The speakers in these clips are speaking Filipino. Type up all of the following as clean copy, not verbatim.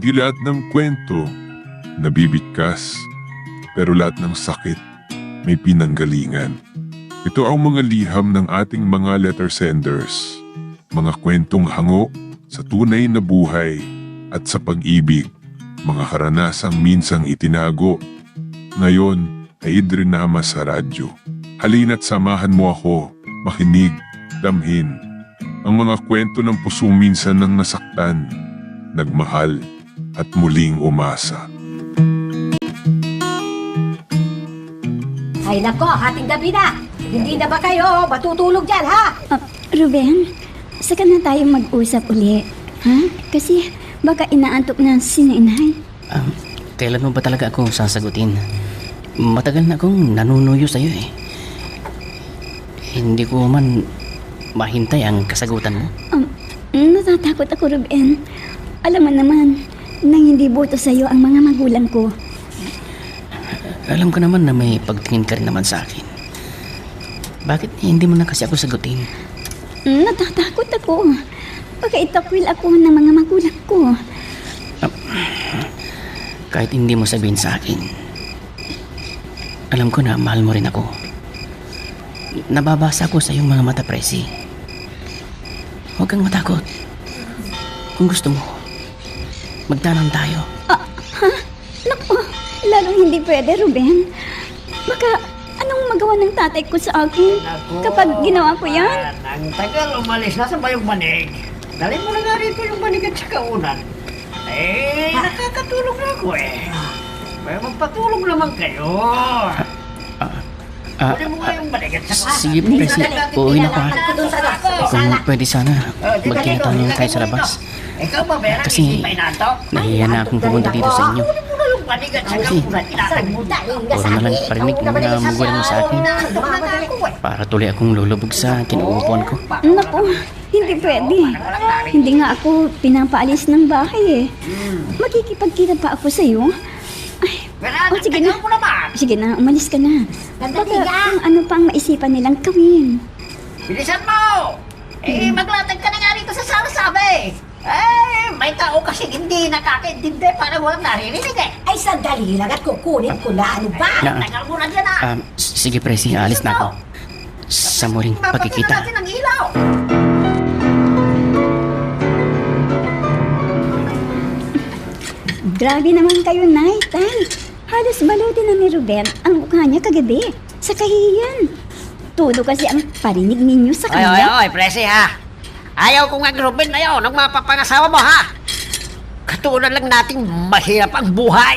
Hindi lahat ng kwento nabibigkas, pero lahat ng sakit may pinanggalingan. Ito ang mga liham ng ating mga letter senders, mga kwentong hango sa tunay na buhay at sa pag-ibig, mga karanasang minsang itinago, ngayon ay idrinama sa radyo. Halina't samahan mo ako, makinig, damhin, ang mga kwento ng pusong minsan nang nasaktan, nagmahal, at muling umasa. Ay nako, hating gabi na. Hindi na ba kayo matutulog dyan, ha? Ruben, saka na tayo mag-usap uli. Ha? Kasi baka inaantok na si Inay. Kailan mo ba talaga ako sasagutin? Matagal na akong nanunuyo sa'yo eh. Hindi ko man mahintay ang kasagutan mo. Natatakot ako, Ruben. Alam mo naman, nang hindi boto sa'yo ang mga magulang ko. Alam ko naman na may pagtingin ka rin naman sa akin. Bakit hindi mo na kasi ako sagutin? Natatakot ako. Baka itakwil ako ng mga magulang ko. Kahit hindi mo sabihin sa akin, alam ko na mahal mo rin ako. Nababasa ko sa iyong mga mata, Presi. Huwag kang matakot. Kung gusto mo, magtanong tayo. Naku, lalong hindi pwede, Ruben. Baka anong magawa ng tatay ko sa akin kapag ginawa ko yan? Ang tagal umalis na sa bayong banig. Dali mo na nga rito yung banig at sa kaunan. Nakakatulog na ako eh. Kaya magpatulog naman kayo. Dali mo nga yung banig at sa Sige, Presi. Uuwi na ako. Kung pwede sana, magkita tayo tayo sa labas. Ikaw ba, Vera? Kasi nahiya na akong pumunta dito sa inyo. Kasi puro na lang parinig ng mga magulang mo sa akin. Para tuloy akong lulubog sa kinuupuan ko. Naku, hindi pwede. Hindi nga ako pinapaalis ng bahay eh. Makikipagkita pa ako sa'yo. Ay, sige na. Sige na, umalis ka na. Baka kung ano pang maisipan nilang gawin. Bilisan mo! Maglatag ka na nga rito sa sala-sabi. May tao kasi hindi nakakaintindi para walang naririnig eh. Ay, sandali lang at kukunin ko na. Ano ba? Tagal mo na dyan ah. Sige, Presi, alis na ako. Sa muling pagkikita. Papatinan natin ang ilaw. Grabe naman kayo, Nay, Tay. Halos balutin na ni Ruben ang mukha niya kagabi sa kahihiyan. Todo kasi ang parinig ninyo sa kanya. Oy, Presi ha. Ayaw kong agrobin na yun ng mga papangasawa mo ha. Katulad lang nating mahirap ang buhay.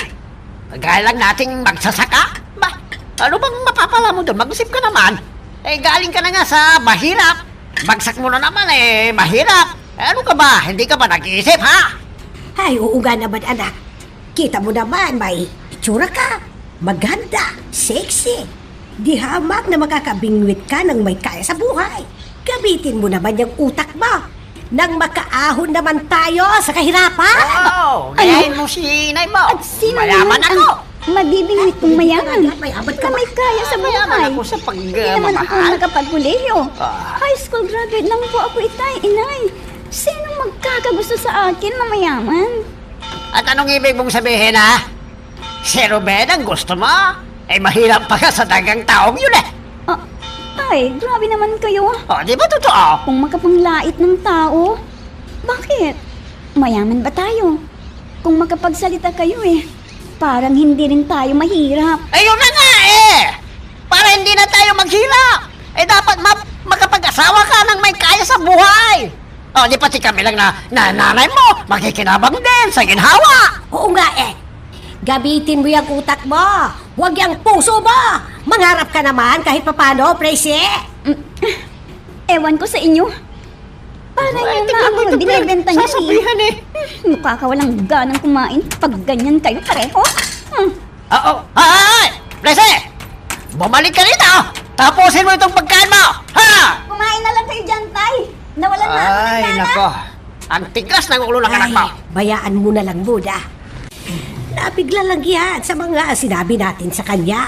Gaya lang nating magsasaka. Ba, ano bang mapapala mo doon? Mag-isip ka naman. Galing ka na nga sa mahirap. Bagsak mo na naman mahirap. Ano ka ba? Hindi ka ba nag-iisip ha? Ay, oo nga naman, anak. Kita mo naman, may itsura ka. Maganda, sexy. Di hamak na makakabingwit ka ng may kaya sa buhay. Gamitin mo naman yung utak mo. Nang makaahon naman tayo sa kahirapan. Gayahin mo si inay mo. At sino Mayaman naman ako. ang mabibingwit kong mayaman? Mayaman Na may kaya sa Mayaman buhay. ako sa Hindi naman ako pagmamahal. nakapagkuleyo. High school graduate lang po ako, itay, inay. Sino magkakagusto sa akin na mayaman? At anong ibig mong sabihin ha? Si Ruben ang gusto mo? Mahirap pa ka sa dagang taong yun eh. Ay, grabe naman kayo. Di ba totoo? Kung makapanglait ng tao, bakit? Mayaman ba tayo? Kung makapagsalita kayo parang hindi rin tayo mahirap. Ayun na nga Para hindi na tayo maghirap. Dapat makapag-asawa ka ng may kaya sa buhay. Di pati kami lang na nanay mo, makikinabang din sa ginhawa. Oo nga Gamitin mo yung utak mo. Huwag yung puso mo. Mangarap ka naman kahit papano, Presi. Ewan ko sa inyo. Parang yung na ako binibenta niyo Sasabihan Mukha ka walang ganang kumain pag ganyan kayo pareho. Ay! Presi! Bumalik ka rito! Tapusin mo itong pagkain mo! Ha! Kumain na lang kayo dyan, Tay. Nawalan na ako ng gana. nako. Ang tigas ng ulo ng anak mo. Bayaan mo na lang muna. Nabigla lang yan sa mga sinabi natin sa kanya.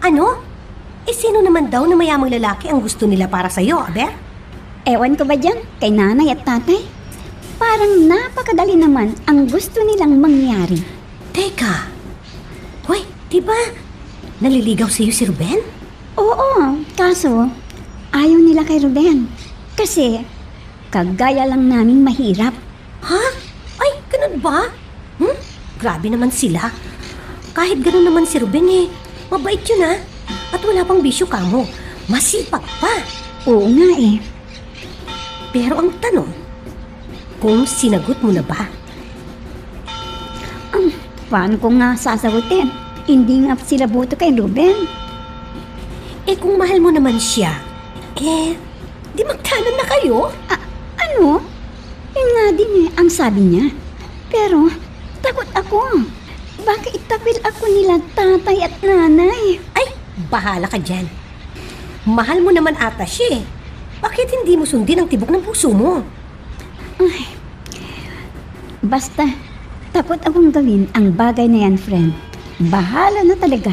Ano? Eh, sino naman daw na mayamang lalaki ang gusto nila para sa'yo, Aber? Ewan ko ba dyan, kay nanay at tatay? Parang napakadali naman ang gusto nilang mangyari. Teka. Hoy, di ba naliligaw sa'yo si Ruben? Oo, kaso ayaw nila kay Ruben. Kasi kagaya lang naming mahirap. Ha? Ay, ganun ba? Grabe naman sila. Kahit ganun naman si Ruben mabait yun ha. At wala pang bisyo kamo. Masipag pa. Oo nga eh. Pero ang tanong, kung sinagot mo na ba? Paano ko nga sasagutin? Hindi nga sila boto kay Ruben. Eh kung mahal mo naman siya, di magtanan na kayo? Ano? Yun nga din ang sabi niya. Pero takot ako. Baka itapil ako nila tatay at nanay. Ay, bahala ka dyan. Mahal mo naman ata siya. Bakit hindi mo sundin ang tibok ng puso mo? Basta, takot akong gawin ang bagay na yan, friend. Bahala na talaga.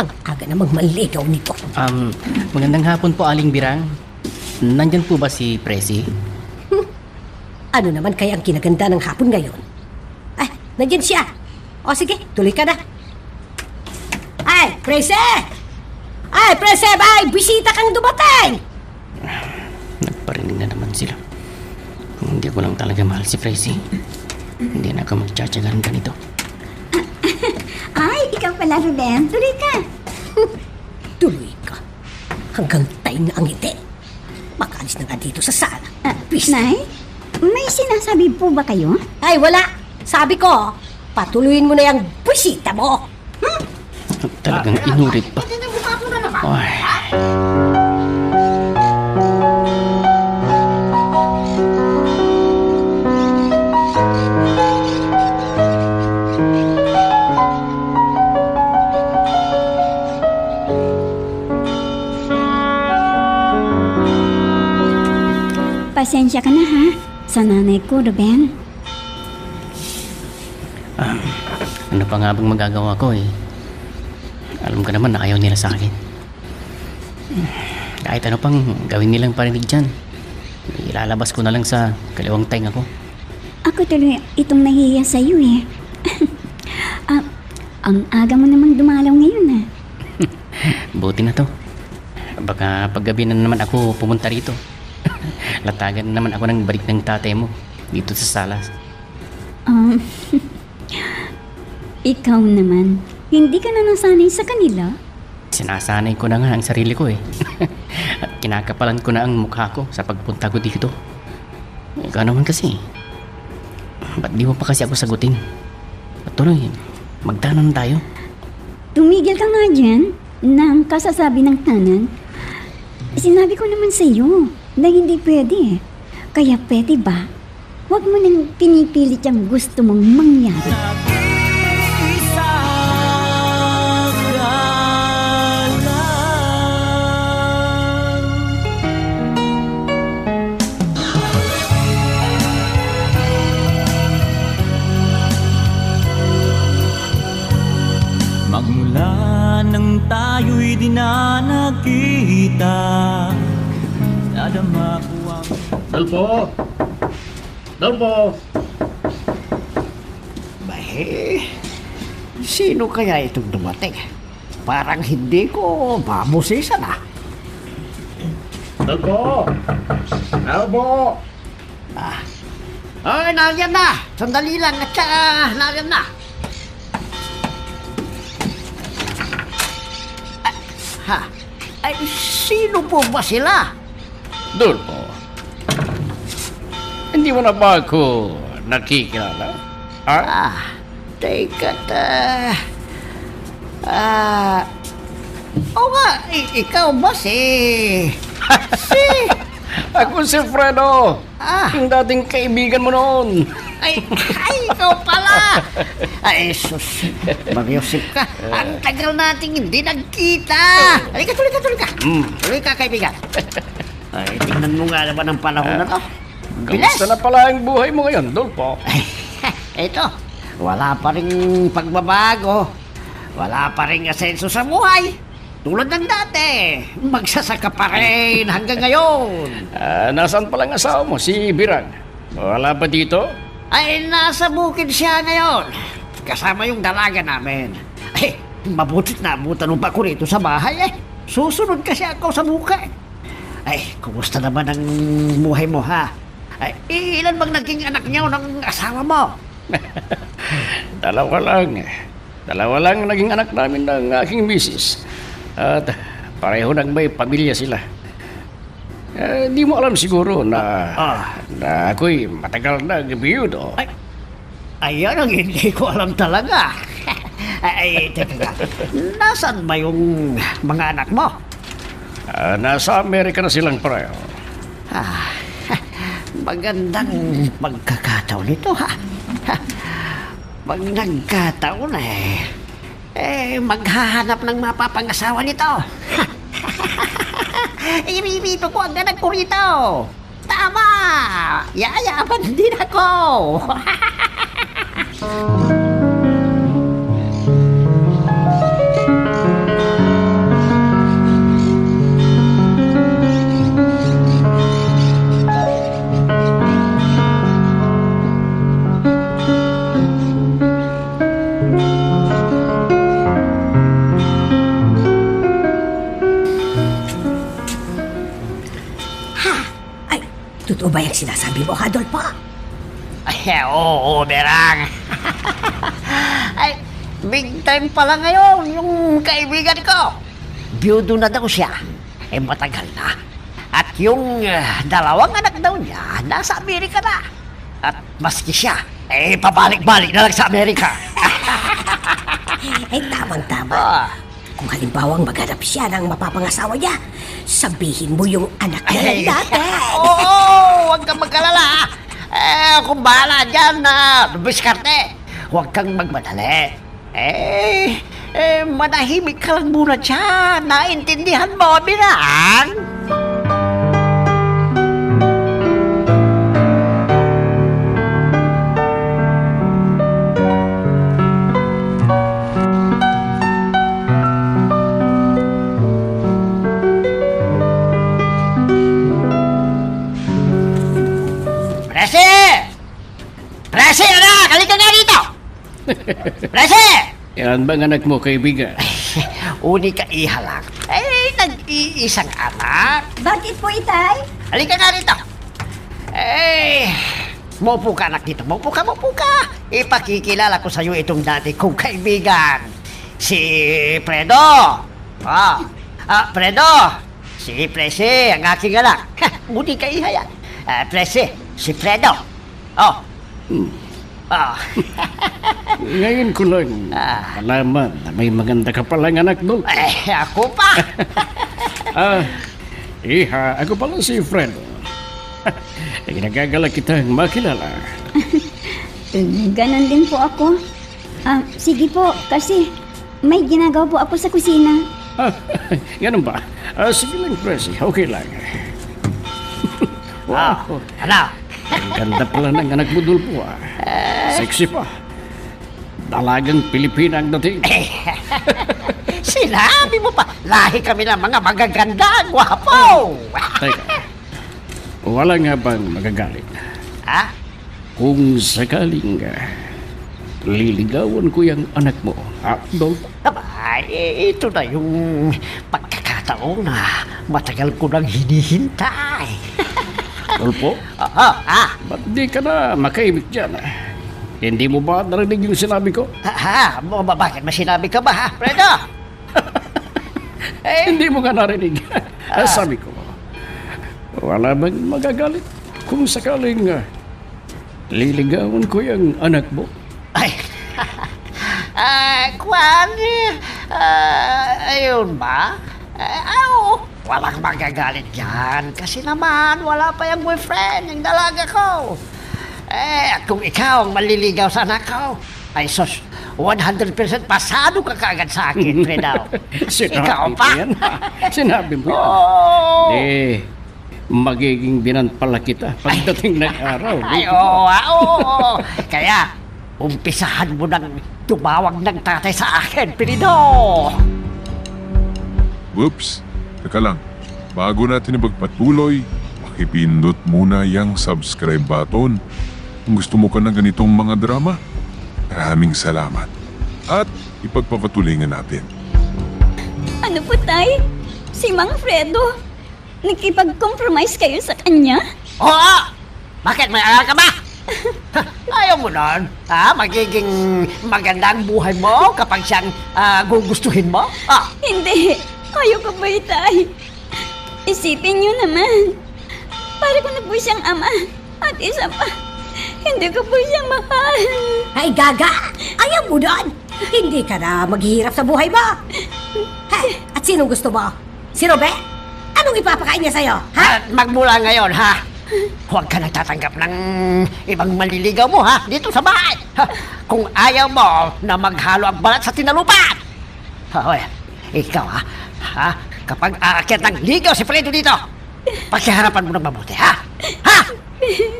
Ang aga namang manligaw nito. Magandang hapon po, Aling Birang. Nandyan po ba si Presi? Ano naman kaya ang kinaganda ng hapon ngayon? Ay, nandyan siya. O sige, tuloy ka na. Ay, Prese! Ay, Prese, ay, bisita kang dumating! Nagparinig na naman sila. Kung hindi ko lang talaga mahal si Presi, hindi na ako magtsatsagan ganito. Ay, ikaw pala, Ruben. Tuloy ka. Tuloy ka. Hanggang tayo na ang ngiti. Makaalis na nga dito sa sala. Please. Nay, may sinasabi po ba kayo? Ay, wala. Sabi ko, patuloyin mo na yung bisita mo. Talagang inurit pa. Ay. Pasensya ka na ha, sa nanay ko, Ruben. Ano pa nga bang magagawa ko eh? Alam ko naman na ayaw nila sa akin. Kahit ano pang gawin nilang parinig dyan, ilalabas ko na lang sa kaliwang tainga ko. Ako tuloy itong nahihiya sa iyo eh. Ang aga mo namang dumalaw ngayon ah. Buti na to. Baka paggabi na naman ako pumunta rito. Latagan na naman ako ng balik ng tatay mo dito sa salas. Ikaw naman, hindi ka na nasanay sa kanila? Sinasanay ko na nga ang sarili ko eh. At kinakapalan ko na ang mukha ko sa pagpunta ko dito. Ikaw naman kasi. Ba't di mo pa kasi ako sagutin? At tuloy, magtanan tayo. Tumigil ka nga dyan ng kasasabi ng tanan. Sinabi ko naman sa iyo na hindi pwede. Kaya pwede ba? Huwag mo nang pinipilit yung gusto mong mangyari. Magmula nang tayo'y di na nakita, nadama ko ang... Dalpo! Dalpo! Bahe, sino kaya itong dumating? Parang hindi ko mamusisan ah. Dalpo! Dalpo! Ay, nariyan na! Sandali lang at saka nariyan na. Ay, sino po ba sila? Dulpo, hindi mo na ba ako nakikilala? Teka ta. Oh, nga, ikaw ba si... si... Ako si Fredo. Ah. Yung dating kaibigan mo noon. Ay, ikaw pala! Ay, sus, Mariusip ka. Ang tagal nating hindi nagkita. Halika, tuloy ka. Tuloy ka, kaibigan. Ay, tingnan mo nga naman ang panahon na to. Bilis! Kamusta na pala ang buhay mo ngayon, Dolpo? Ay, eto, wala pa rin pagbabago. Wala pa rin asenso sa buhay. Tulad ng dati, magsasaka pa rin hanggang ngayon. Nasaan pala ang asawa mo, si Birang? Wala ba dito? Ay, nasa bukid siya ngayon. Kasama yung dalaga namin. Ay, mabutit na abutan mo pa ko rito sa bahay eh. Susunod kasi ako sa bukid. Ay, kumusta naman ang buhay mo ha? Ay, ilan bang naging anak niyo ng asawa mo? Dalawa lang. Dalawa lang naging anak namin ng aking misis. At pareho nang may pamilya sila. Di mo alam siguro na ako'y matagal na biyudo. Ay, ayan ang hindi ko alam talaga. Ay, teka nga. Nasaan ba yung mga anak mo? Nasa Amerika na silang pareho. Magandang pagkakataon nito ha. Pag nagkataon maghahanap ng mapapangasawa nito. Irito ko ang anak ko rito. Tama! Yayaman din ako. Totoo ba yung sinasabi mo, Adolfo? Ay, oo, Berang. Ay, big time pala ngayon yung kaibigan ko. Biyudo na daw siya. Matagal na. At yung dalawang anak daw niya, nasa Amerika na. At maski siya, pabalik-balik na lang sa Amerika. Tamang-tama. Kung halimbawang maghanap siya ng mapapangasawa niya, sabihin mo yung anak niya lang dati. Oo, huwag kang mag-alala. Kung bahala dyan na biskarte, huwag kang magmadali. Manahimik ka lang muna dyan. Naintindihan mo, Birang? Prese, anak! Halika nga dito! Prese! Yan bang anak mo, kaibigan? Uni ka ihalak. Nag-iisang anak. Bakit po, Itay? Halika nga dito. Maupo ka, anak, dito. Maupo ka. Ipakikilala ko sa'yo itong dati kong kaibigan. Si Fredo. Fredo. Si Prese, ang aking anak. Uni ka ihaya. Prese, si Fredo. Ngayon ko lang malaman na may maganda ka palang anak doon. Ako pa. Iha, ako pala si Fredo. Nagagala kitang makilala. Ganon din po ako. Sige po, kasi may ginagawa po ako sa kusina. Ganun ba? Sige lang, Presi. Okay lang. Wow. Ano? Ang ganda pala ng anak mo, Dulpo. Sexy pa. Dalagang Pilipina ang dating. Sinabi mo pa, lahi kami ng mga magaganda, gwapo. Teka, wala nga bang magagalit? Ha? Kung sakaling liligawan ko yung anak mo, Dulpo? Ito na yung pagkakataon na matagal ko nang hinihintay. Dulpo? Ba't di ka na makaimik dyan? Hindi mo ba narinig yung sinabi ko? Bakit masinabi ka ba, ha, Fredo? Hindi mo nga narinig. Sabi ko, wala bang magagalit kung sakaling liligawan ko yung anak mo? Ayun ba? Walang magagalit yan. Kasi naman, wala pa yung boyfriend, yung dalaga ko. At kung ikaw ang maliligaw sa anak ko, ay sus, 100% pasado ka kaagad sa akin, Fredaw. Ikaw Sinabi pa. ko yan. Sinabi mo yan. Oo. Magiging binan pala kita pagdating ng araw. Oo. Kaya, umpisahan mo nang tumawag ng tatay sa akin, Pinido. Whoops! Teka lang, bago natin ipagpatuloy, pakipindot muna yung subscribe button. Kung gusto mo ka ng ganitong mga drama, maraming salamat. At ipagpapatuloy nga natin. Ano po, Tay? Si Mang Fredo? Nakipag-compromise kayo sa kanya? Oo! Bakit may aral ka ba? Ayaw mo nun? Magiging maganda ang buhay mo kapag siyang gugustuhin mo? Hindi. Ayaw ko po, Tay. Isipin niyo naman. Para ko na po siyang ama. At isa pa, hindi ko po siya mahal. Ay, gaga! Ayaw mo doon! Hindi ka na maghihirap sa buhay mo! Hey, at sinong gusto mo? Si Robert? Anong ipapakain niya sa'yo, ha? At magmula ngayon, huwag ka nagtatanggap ng ibang maliligaw mo, dito sa bahay. Kung ayaw mo na maghalo ang balat sa tinalupan. Hoy, ikaw, kapag aakyat ng ligaw si Fredo dito, pakiharapan mo ng mabuti, ha?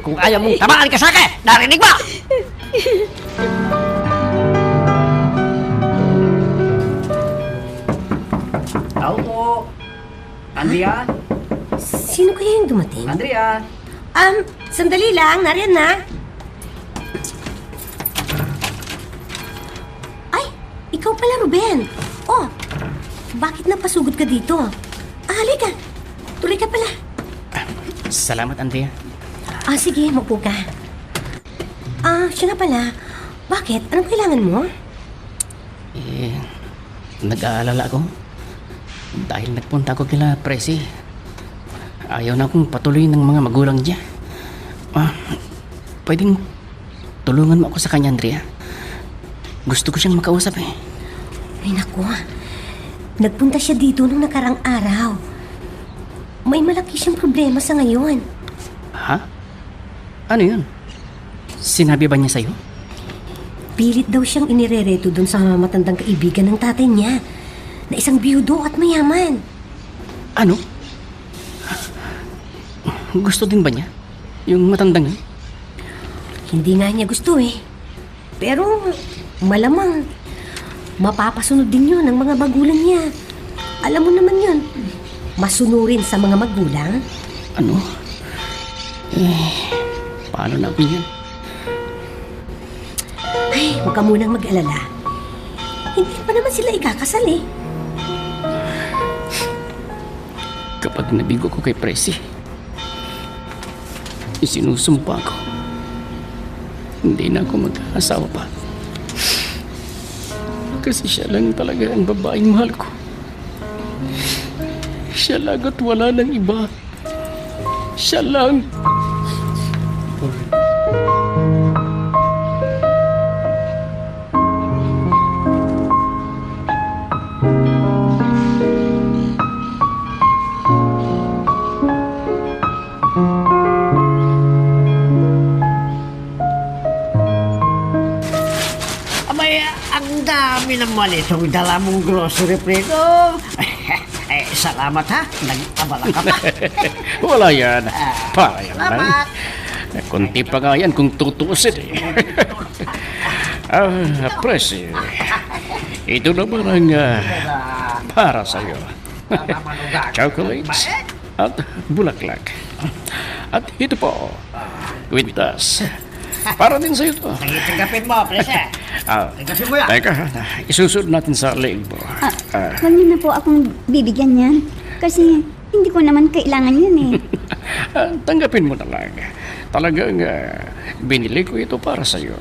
Kung ayaw mong tamaan ka sa akin, narinig mo! Tao po. Andrea? Sino kaya yung dumating? Andrea? Sandali lang, nariyan na. Ay, ikaw pala, Ruben. Oh, bakit napasugod ka dito? Halika, tuloy ka pala. Salamat, Andrea. Sige, mapo ka. Siya nga pala. Bakit? Anong kailangan mo? Nag-aalala ako. Dahil nagpunta ko kila Presi. Ayaw na akong patuloy ng mga magulang niya. Pwedeng tulungan mo ako sa kanya, Andrea. Gusto ko siyang makausap eh. Ay, naku. Nagpunta siya dito nung nakarang araw. May malaki siyang problema sa ngayon. Ha? Ano yun? Sinabi ba niya sa'yo? Pilit daw siyang inirereto dun sa matandang kaibigan ng tatay niya na isang biyudo at mayaman. Ano? Gusto din ba niya? Yung matandang yun? Hindi nga niya gusto eh. Pero malamang mapapasunod din yun ng mga magulang niya. Alam mo naman yun, masunurin sa mga magulang. Ano? Paano na ako yan? Ay, huwag ka munang mag-alala. Hindi pa naman sila ikakasal eh. Kapag nabigo ko kay Presi, isinusumpa ko. Hindi na ako mag-aasawa pa. Kasi siya lang talaga ang babaeng mahal ko. Siya lang at wala ng iba. Siya lang. Abay, ang dami naman itong dala mong grocery, Fredo. Salamat nag-abala ka pa. Wala yan. Para yan lang. Salamat. Kunti pa nga yan kung tutuusin eh. Presi, ito naman ang para sa'yo. Chocolates at bulaklak. At ito po, kwintas. Para din sa'yo to. Tanggapin mo, Presi. Tanggapin mo yan. Teka, isusunod natin sa leeg mo. Huwag niyo na po akong bibigyan yan. Kasi hindi ko naman kailangan yan eh. Tanggapin mo na lang. Talagang binili ko ito para sa'yo.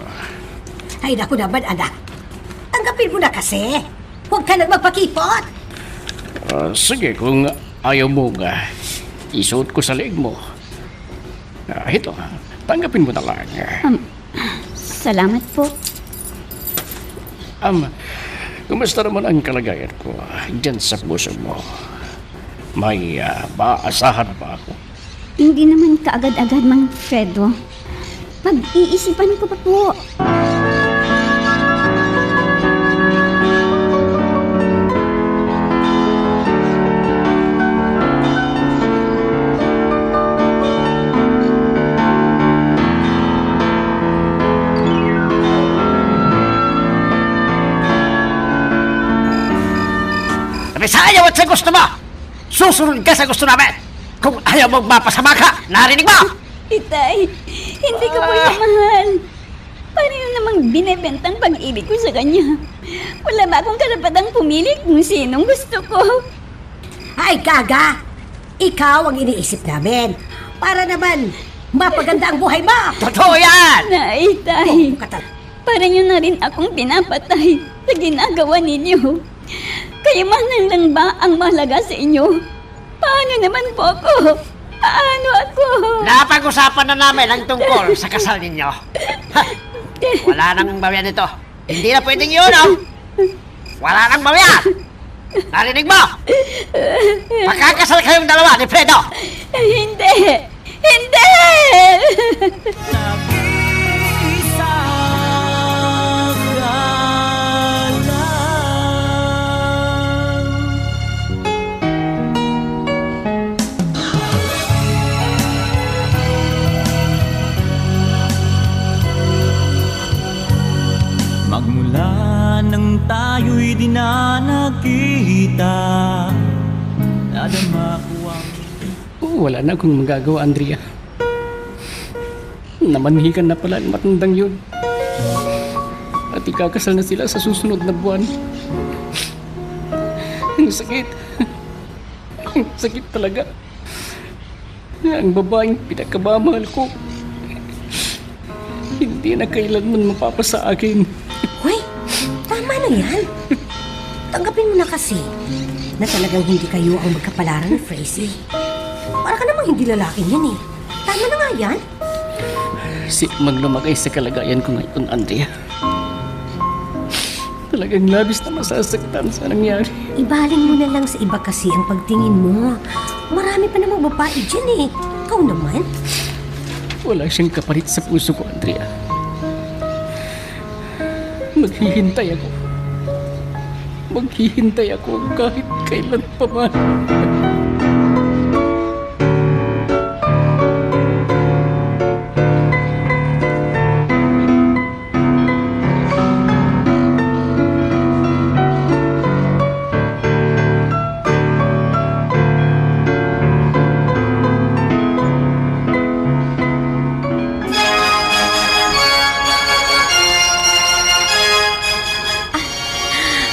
Ay, naku naman, anak. Tanggapin mo na kasi. Huwag ka nang magpakipot. Sige, kung ayaw mo nga, isuot ko sa leeg mo. Ito, tanggapin mo na lang. Salamat po. Kumusta naman ang kalagayan ko dyan sa puso mo? May maasahan pa ako. Hindi naman kaagad-agad, Mang Fredo. Pag-iisipan ko pa po. Sayaw at sa gusto mo! Susunod ka sa gusto namin! Kung ayaw mong mapasama ka, narinig mo! Itay, hindi ko po siya mahal. Paano yun namang binibentang pag-ibig ko sa kanya? Wala ba akong karapatang pumili kung sinong gusto ko? Ay, Kaga! Ikaw ang iniisip namin. Para naman, mapaganda ang buhay mo! Totoo yan! Itay, Katal. para nyo na rin akong pinapatay sa ginagawa ninyo. Kayamanan lang ba ang mahalaga sa inyo? Paano naman po ako? Paano ako? Napag-usapan na namin ang tungkol sa kasal ninyo. Ha! Wala nang bawian ito. Hindi na pwedeng yun, oh! Wala nang bawian! Narinig mo? Pakakasal kayong dalawa ni Fredo! Hindi! Hindi! Nag-iisa ka lang. Magmula nang tayo'y di na nagkita, nadama ko ang Wala na akong magagawa, Andrea. Namanhikan na pala ang matandang yun. At ikakasal na sila sa susunod na buwan. Ang sakit. Ang sakit talaga. Ang babaeng pinagkamamahal ko, hindi na kailanman mapapasa akin. Hoy, tama na yan. Tanggapin mo na kasi na talagang hindi kayo ang magkapalaran ni Tracy. Para ka namang hindi lalaking yan eh. Tama na nga yan. Sikmang lumagay sa kalagayan ko ngayon, Andrea. Talagang labis na masasaktan sa nangyari. Ibaling mo na lang sa iba kasi ang pagtingin mo. Marami pa namang babae dyan eh. Ikaw naman. Wala siyang kapalit sa puso ko, Andrea. Maghihintay ako. Maghihintay ako kahit kailan pa man.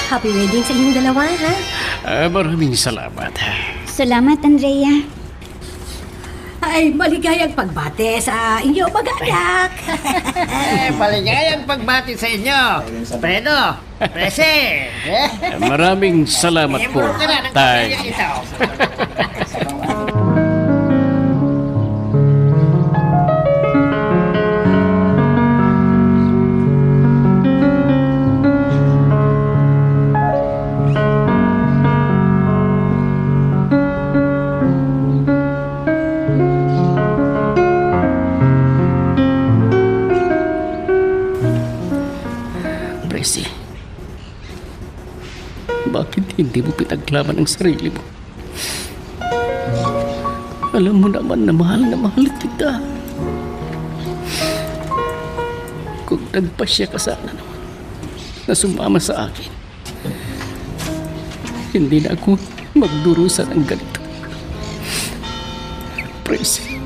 Happy wedding sa inyong dalawa, ha? Maraming salamat. Salamat, Andrea. Ay, maligayang pagbate sa inyong mag-anak. Maligayang pagbati sa inyo. Fredo, Prese. Maraming salamat po, Tay. Presi, bakit hindi mo pinaglaban ang sarili mo? Alam mo naman na mahal kita. Kung nagpasya ka sana naman na sumama sa akin, hindi na ako magdurusa ng ganito. Presi,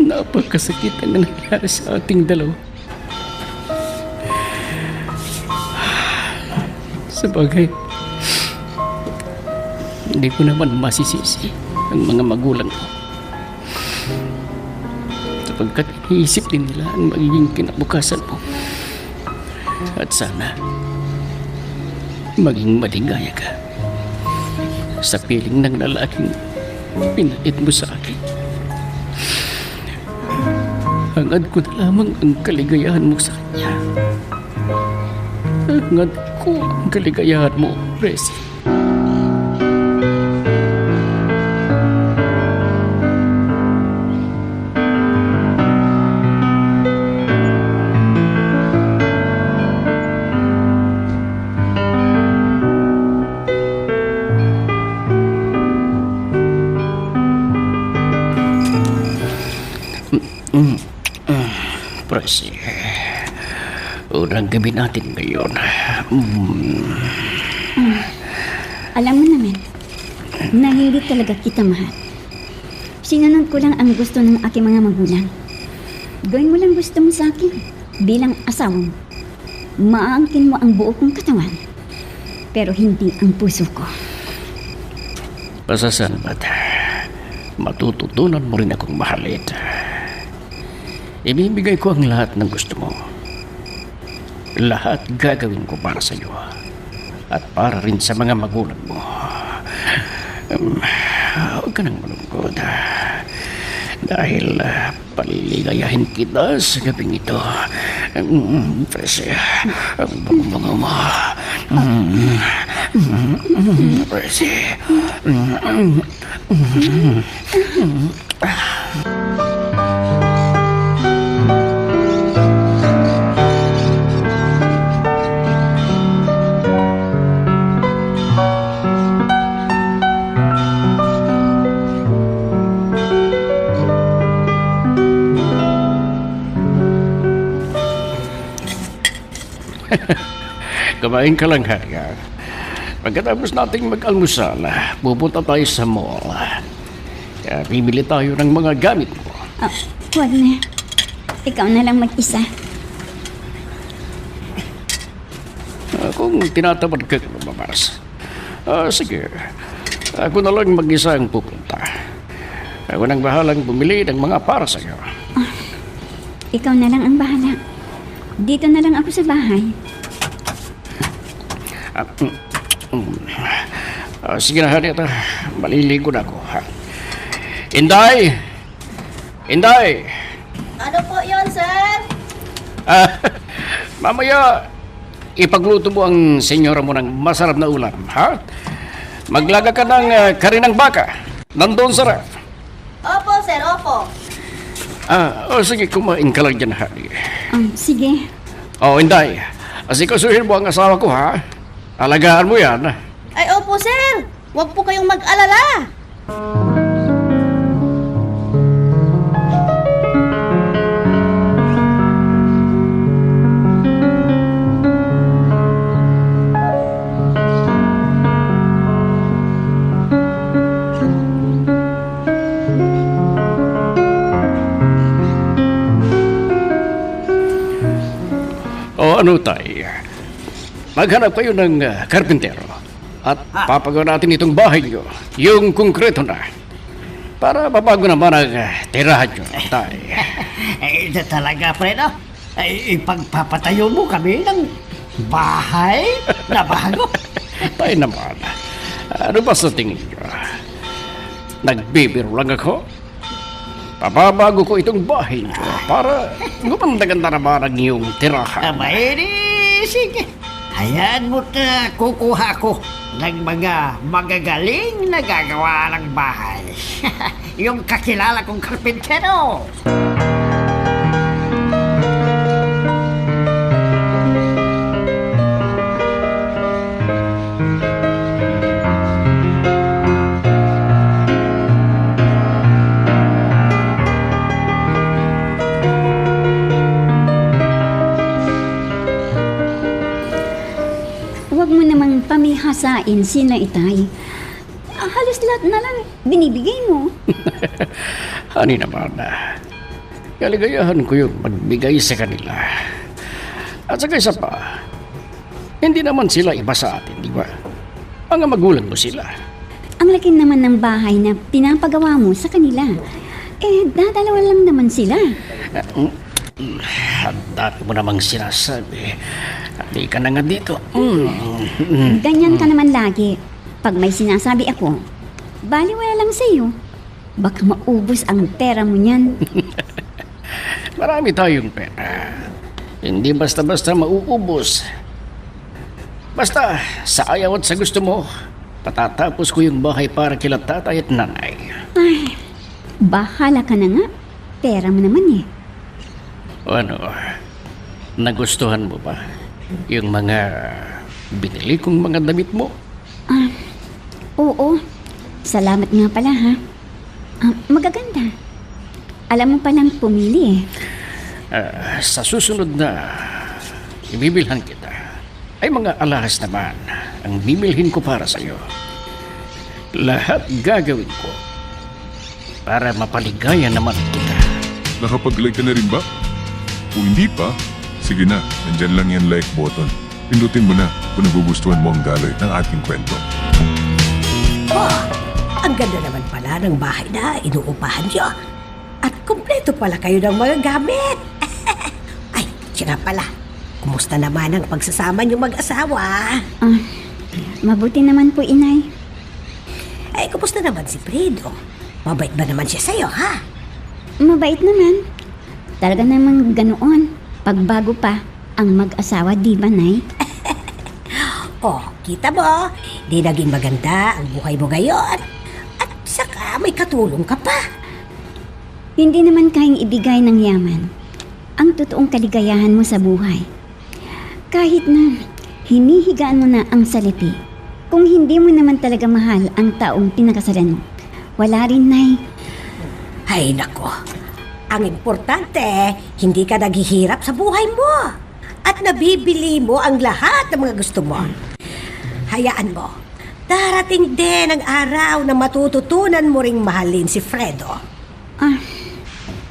napakasakit ang nangyari sa ating dalawa. Sabagay, hindi ko naman masisisi ang mga magulang ko. Sapagkat iniisip din nila ang magiging kinabukasan mo. At sana, maging maligaya ka sa piling ng lalaking pinalit mo sa akin. Hangad ko na lamang ang kaligayahan mo sa kanya. Hangad ko ang kaligayahan mo, Presi. Percy, unang gabi natin ngayon. Alam mo naman, na hindi talaga kita mahal. Sinunod ko lang ang gusto ng aking mga magulang. Gawin mo lang gusto mo sa akin bilang asawa mo. Maangkin mo ang buo kong katawan, pero hindi ang puso ko. Pasasalamat. Matututunan mo rin akong mahalin. Ibibigay ko ang lahat ng gusto mo. Lahat gagawin ko para sa iyo. At para rin sa mga magulang mo. Huwag ka nang malungkot. Dahil paliligayahin kita sa gabing ito. Percy, ang bango-bango mo. Percy. Kumain ka lang, Harya. Pagkatapos nating mag-almusal, pupunta tayo sa mall. Kaya bibili tayo ng mga gamit mo. Huwag na. Ikaw na lang mag-isa. Kung tinatamad ka lumabas, sige. Ako na lang mag-isa ang pupunta. Ako nang bahalang bumili ng mga para sa'yo. Ikaw na lang ang bahala. Dito na lang ako sa bahay. Sige na, Harriet. Maliligo na ako. Inday! Inday! Ano po yun, sir? Mamaya, ipagluto mo ang senyora mo ng masarap na ulam, ha? Maglaga ka ng karinang baka. Nandun sa ref. Opo, sir, opo. Sige, kumain ka lang dyan, Harry. Sige. Inday. Asikasuhin mo ang asawa ko, ha? Alagaan mo yan. Ay, opo, sir. Huwag po kayong mag-alala. Ano tayo? Maghanap kayo ng karpintero at papagawa natin itong bahay nyo, yung konkreto na, para mabago naman ang tirahan nyo, tayo. Ito talaga, Fredo. Ipagpapatayo mo kami ng bahay na bago. Tayo naman. Ano ba sa tingin nyo? Nagbibiro lang ako? Pababago ko itong bahay nyo para gumanda-ganda naman ang iyong tirahan. Sige. Hayaan mo na kukuha ko ng mga magagaling na gagawa ng bahay. Yung kakilala kong karpintero. Huwag mo namang pamihasain sina Itay. Halos lahat na lang binibigay mo. Hani naman, kaligayahan ko yung magbigay sa kanila. At saka isa pa, hindi naman sila iba sa atin, di ba? Mga magulang mo sila. Ang laki naman ng bahay na pinapagawa mo sa kanila. Dadalawa lang naman sila. Ang dami mo namang sinasabi. Hindi ka na nga dito. Ganyan ka naman lagi. Pag may sinasabi ako, baliwala lang sa'yo. Baka maubos ang pera mo niyan. Marami tayong pera. Hindi basta-basta mauubos. Basta sa ayaw at sa gusto mo, patatapos ko yung bahay para kila tatay at nanay. Ay, bahala ka na nga. Pera mo naman eh. Ano, nagustuhan mo ba yung mga binili kong mga damit mo? Oo. Salamat nga pala ha. Magaganda. Alam mo palang pumili eh. Sa susunod na ibibilhan kita, ay mga alahas naman ang bibilhin ko para sa iyo. Lahat gagawin ko para mapaligaya naman kita. Nakapag-like ka na rin ba? Kung hindi pa, sige na, nandyan lang yan like button. Pindutin mo na kung nagugustuhan mo ang daloy ng ating kwento. Oh, ang ganda naman pala ng bahay na inuupahan niyo. At kumpleto pala kayo ng mga gamit. Ay, siya nga pala. Kumusta naman ang pagsasama niyong mag-asawa? Mabuti naman po, inay. Ay, kumusta naman si Fredo? Mabait ba naman siya sa'yo, ha? Mabait naman. Talaga namang ganoon. Pagbago pa ang mag-asawa, di ba, Nay? Oh, kita mo, di naging maganda ang buhay mo ngayon. At saka may katulong ka pa. Hindi naman kayang ibigay ng yaman ang totoong kaligayahan mo sa buhay. Kahit na hinihigaan mo na ang salapi, kung hindi mo naman talaga mahal ang taong pinakasalan mo, wala rin, Nay. Ay, nako. Ang importante, hindi ka naghihirap sa buhay mo. At nabibili mo ang lahat ng mga gusto mo. Hayaan mo, darating din ang araw na matututunan mo ring mahalin si Fredo.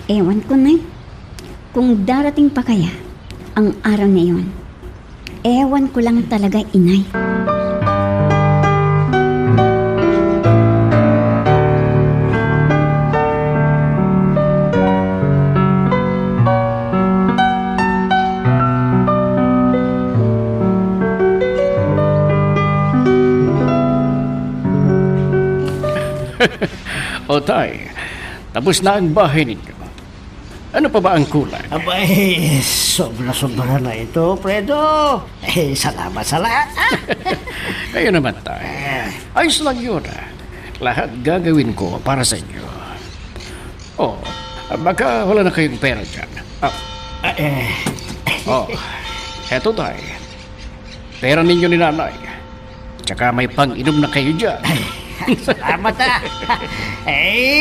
Ewan ko, Nay. Kung darating pa kaya ang araw na yon, ewan ko lang talaga, inay. O tay, tapos na ang bahay ninyo. Ano pa ba ang kulang? Abay, sobra-sobra na ito, Fredo. Salamat sa lahat. Kayo naman tay. Ayos lang yun. Lahat gagawin ko para sa inyo. Oh, baka wala na kayong pera dyan. Eto tay. Pera ninyo ni nanay. Tsaka may pang-inom na kayo dyan. Salamat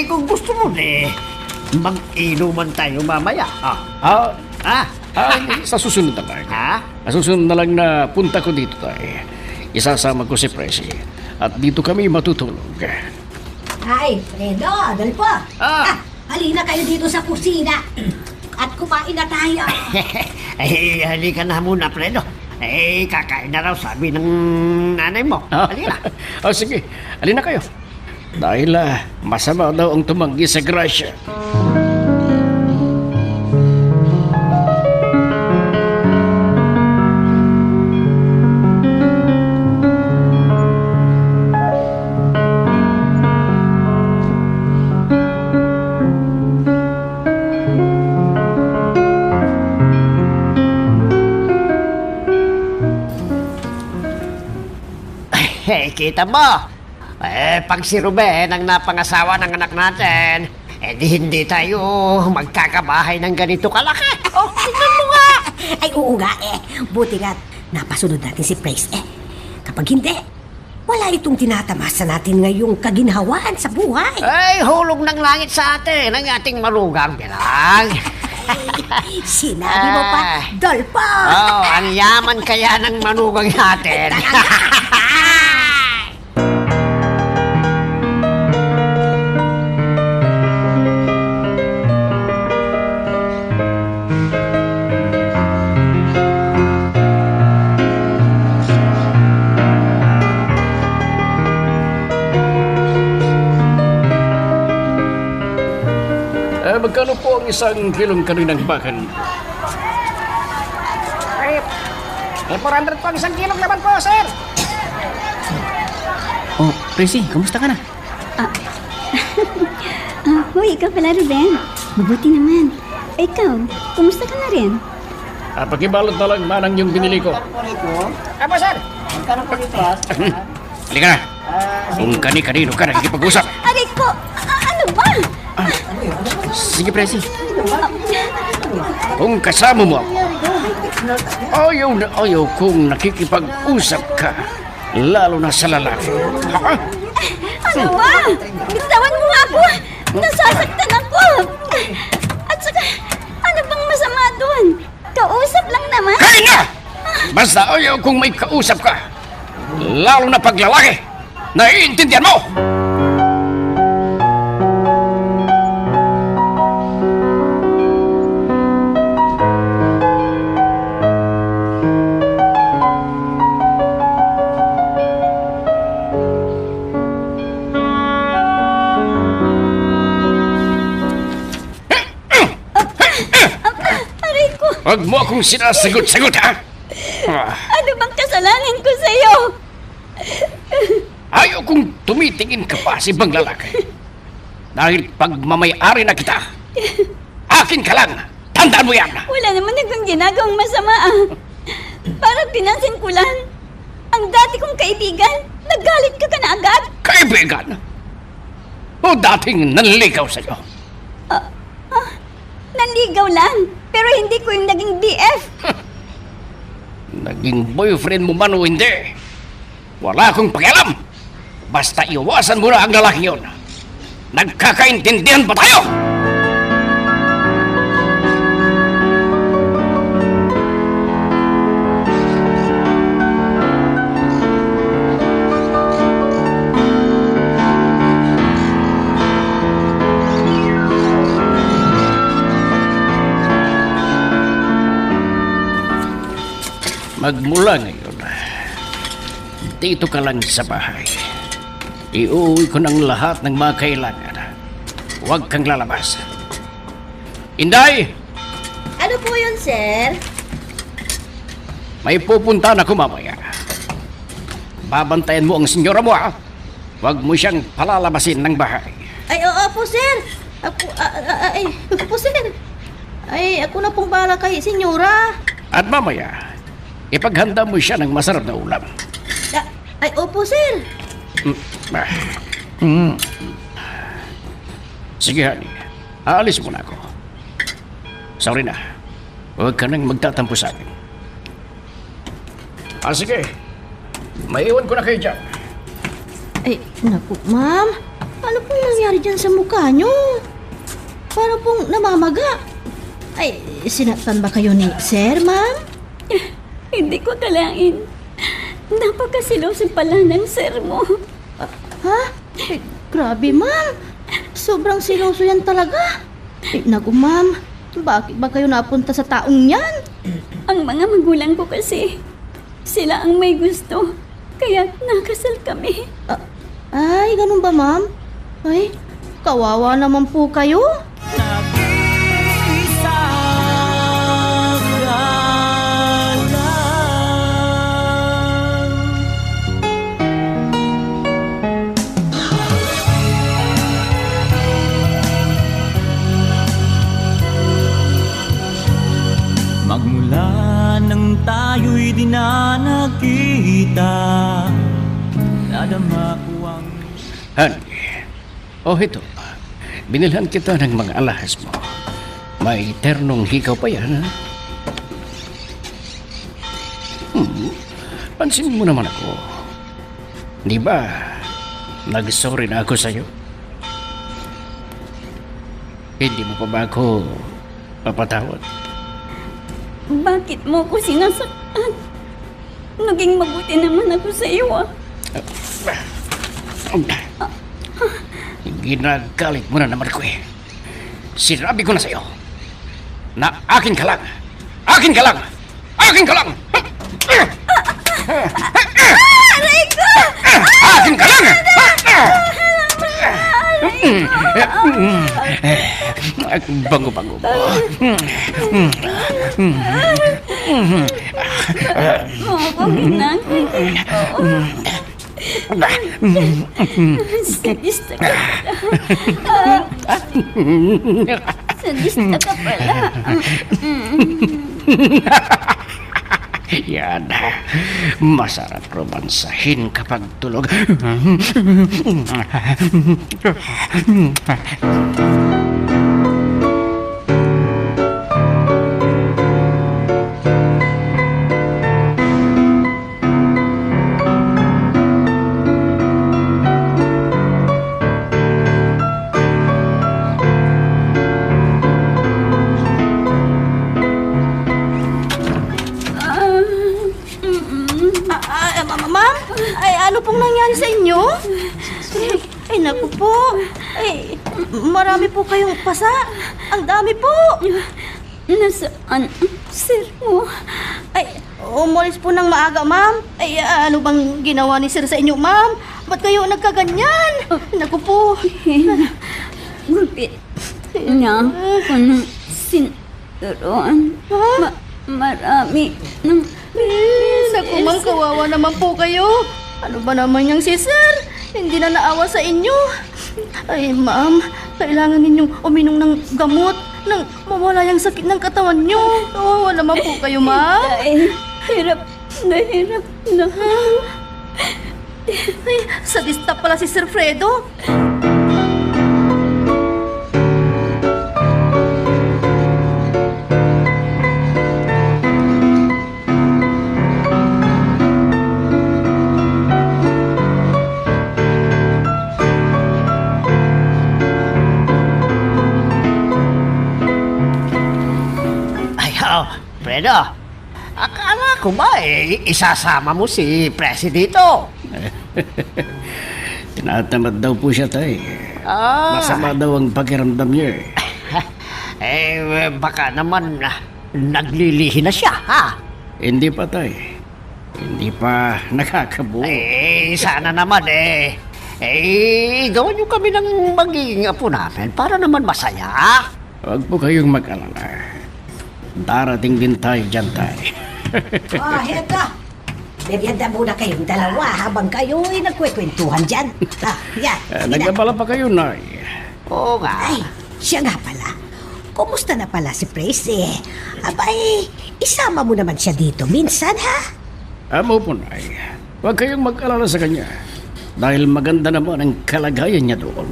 kung gusto mo mag-inuman tayo mamaya. Sa susunod na lang. Sa susunod na lang na punta ko dito tay. Isasama ko si Presi. At dito kami matutulog. Hi, Fredo, Adolfo. Halina kayo dito sa kusina. At kumain na tayo. Halika na muna, Fredo. Kakain na raw, sabi ng nanay mo. Halina. Sige, halina kayo. Dahil masama daw ang tumanggi sa grasya. Kita mo, pag si Ruben ang napangasawa ng anak natin, di hindi tayo magkakabahay ng ganito kalaki. Tingnan mo nga! Ay, oo nga Buti nga, napasunod natin si Praise Kapag hindi, wala itong tinatamasa natin ngayong kaginhawaan sa buhay. Hulog ng langit sa atin ang ating marugang bilang. Sinabi mo pa, Dolpo! Ang yaman kaya ng manugang natin. Magkano po ang isang kilong kaninang bakan? 400 po ang isang kilong naman po, sir. Oh, Presi, kumusta ka na? Hoy, ikaw pala, Ruben. Mabuti naman. Ikaw, kumusta ka na rin? Pakibalot na lang manang yung binili ko. Apo, sir. Magkano po dito? Halika na. Kung kani-kanino ka nakikipag-usap. Aray ko! Ano ba? Sige, Presi. Kung kasama mo ako, ayaw na ayaw kung nakikipag-usap ka, lalo na sa lalaki. Ano ba? Bitawan mo nga ako! Nasasaktan ako! At saka, ano bang masama doon. Kausap lang naman. Kaya na! Basta ayaw kung may kausap ka. Lalo na paglalaki. Naiintindihan mo? Aray ko, Huwag mo akong sinasagot-sagot, ha? ano bang kasalanan ko sa'yo? Ayaw kong tumitingin ka pa sa ibang lalaki. Dahil pagmamayari na kita, akin ka lang. Tandaan mo yan. Wala naman akong ginagawang masama ah. Parang pinansin ko lang. Ang dati kong kaibigan, nagalit ka na agad. Kaibigan? O dating nanligaw sa'yo? Nanligaw lang, pero hindi ko yung naging BF. Naging boyfriend mo man o hindi, wala akong pakialam. Basta iwasan mo na ang lalaki yun. Nagkakaintindihan ba tayo? Magmula ngayon, dito ka lang sa bahay. Iuwi ko ng lahat ng mga kailangan. Huwag kang lalabas. Inday! Ano po yun, sir? May pupunta na ako mamaya. Babantayan mo ang senyora mo, ha? Huwag mo siyang palalabasin ng bahay. Ay, oo po, sir. Ako po, sir. Ay, ako na pong bahala kay senyora. At mamaya, ipaghanda mo siya ng masarap na ulam. Ay, opo, sir. Sige, honey. Aalis muna ako. Sorry na. Huwag ka nang magtatampo sa akin. Sige. Maiwan ko na kayo dyan. Ay, naku, ma'am. Ano pong nangyari dyan sa mukha nyo? Para pong namamaga. Ay, sinaktan ba kayo ni sir, ma'am? Hindi ko kalain. Napakasiloso pala ng sir mo. Ha? Ay, grabe, ma'am. Sobrang siloso yan talaga. Ay, naku, ma'am. Bakit ba kayo napunta sa taong yan? Ang mga magulang ko kasi, sila ang may gusto. Kaya nakasal kami. Ay, ganun ba, ma'am? Ay, kawawa naman po kayo. Nag-iisa ka lang. Magmula nang tayo'y di na nagkita, nadama ko ang Honey. Oh, ito. Binilhan kita ng mga alahas mo. May ternong hikaw pa yan, ha? Pansin mo naman ako. Di ba, nag-sorry na ako sa'yo? Hindi mo pa ba ako papatawad? Bakit mo ko sinasaktan? Naging mabuti naman ako sa iyo ah. Ginagalit mo na naman ko eh. Sinabi ko na sa'yo na akin ka lang. Akin ka lang! Akin ka lang! Aray ko! Akin ka lang! Bango-bango mo. Mo ako ginangin. Sadista ka pala. Sadista ka pala. Yan. Masarap romansahin kapag tulog. naku po. Ay, marami po kayong pasa. Ang dami po. Nasaan ang sir mo? Ay, umalis po ng maaga, ma'am. Ay, ano bang ginawa ni sir sa inyo, ma'am? Ba't kayo nagkaganyan? Naku po. Gupit na ako ng sinuruan. Marami ng Naku, ma'am, kawawa naman po kayo. Ano ba naman yung si sir? Hindi na naawa sa inyo. Ay, ma'am, kailangan ninyong uminom ng gamot nang mawala yung sakit ng katawan nyo. Kawawa naman po kayo, ma'am. dahil hirap na. Ay, sadista pala si Sir Fredo. Ayaw, Fredo. Akala ko ba isasama mo si Presi dito? Tinatamad daw po siya, tay. Ah, Masama daw ang pakiramdam niya eh. baka naman naglilihi na siya, ha? Hindi pa, tay. Hindi pa nakakabuo. Sana naman gawin niyo kami ng magiging apo namin para naman masaya. Huwag po kayong mag-alala. Darating din tayo dyan, tay. Heto. Merienda muna kayong dalawa habang kayo'y nagkwekwentuhan dyan. Yan. Nagkabala pa kayo, nay. Oo nga. Ay, siya nga pala. Kumusta na pala si Presi? Abay, isama mo naman siya dito minsan, ha? Amo po, nay. Huwag kayong mag-alala sa kanya. Dahil maganda naman ang kalagayan niya doon.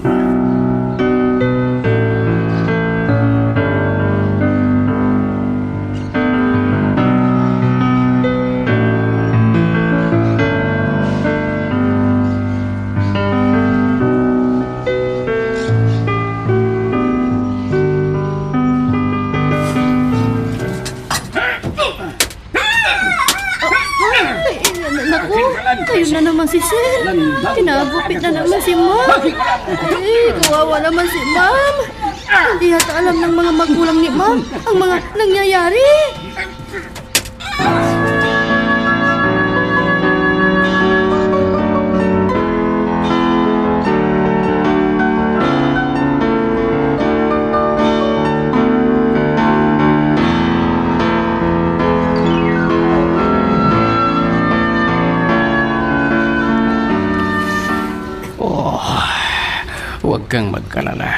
Naku, kayo na naman si Sir. Kinagupit na naman si Ma'am. Ay, kawawa naman si Ma'am. Hindi yata alam ng mga magulang ni Ma'am ang mga nangyayari. Huwag kang magkalala.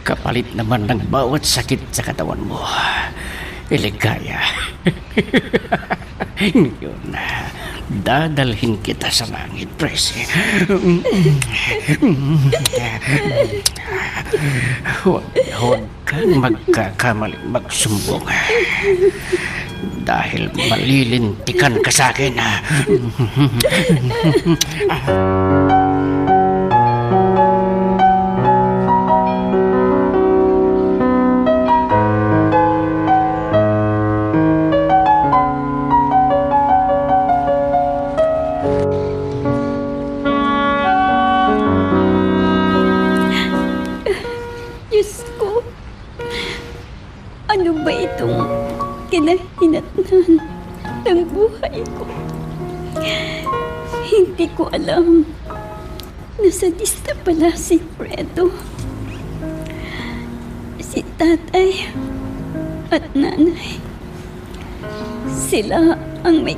Kapalit naman ng bawat sakit sa katawan mo. Iligaya. Ngayon, dadalhin kita sa langit, Presi. Huwag kang magkakamaling magsumbong. Dahil malilintikan ka sa akin. Diyos ko, ano ba itong kinahinatnan ng buhay ko? Hindi ko alam na sadista pala si Fredo. Si tatay at nanay, sila ang may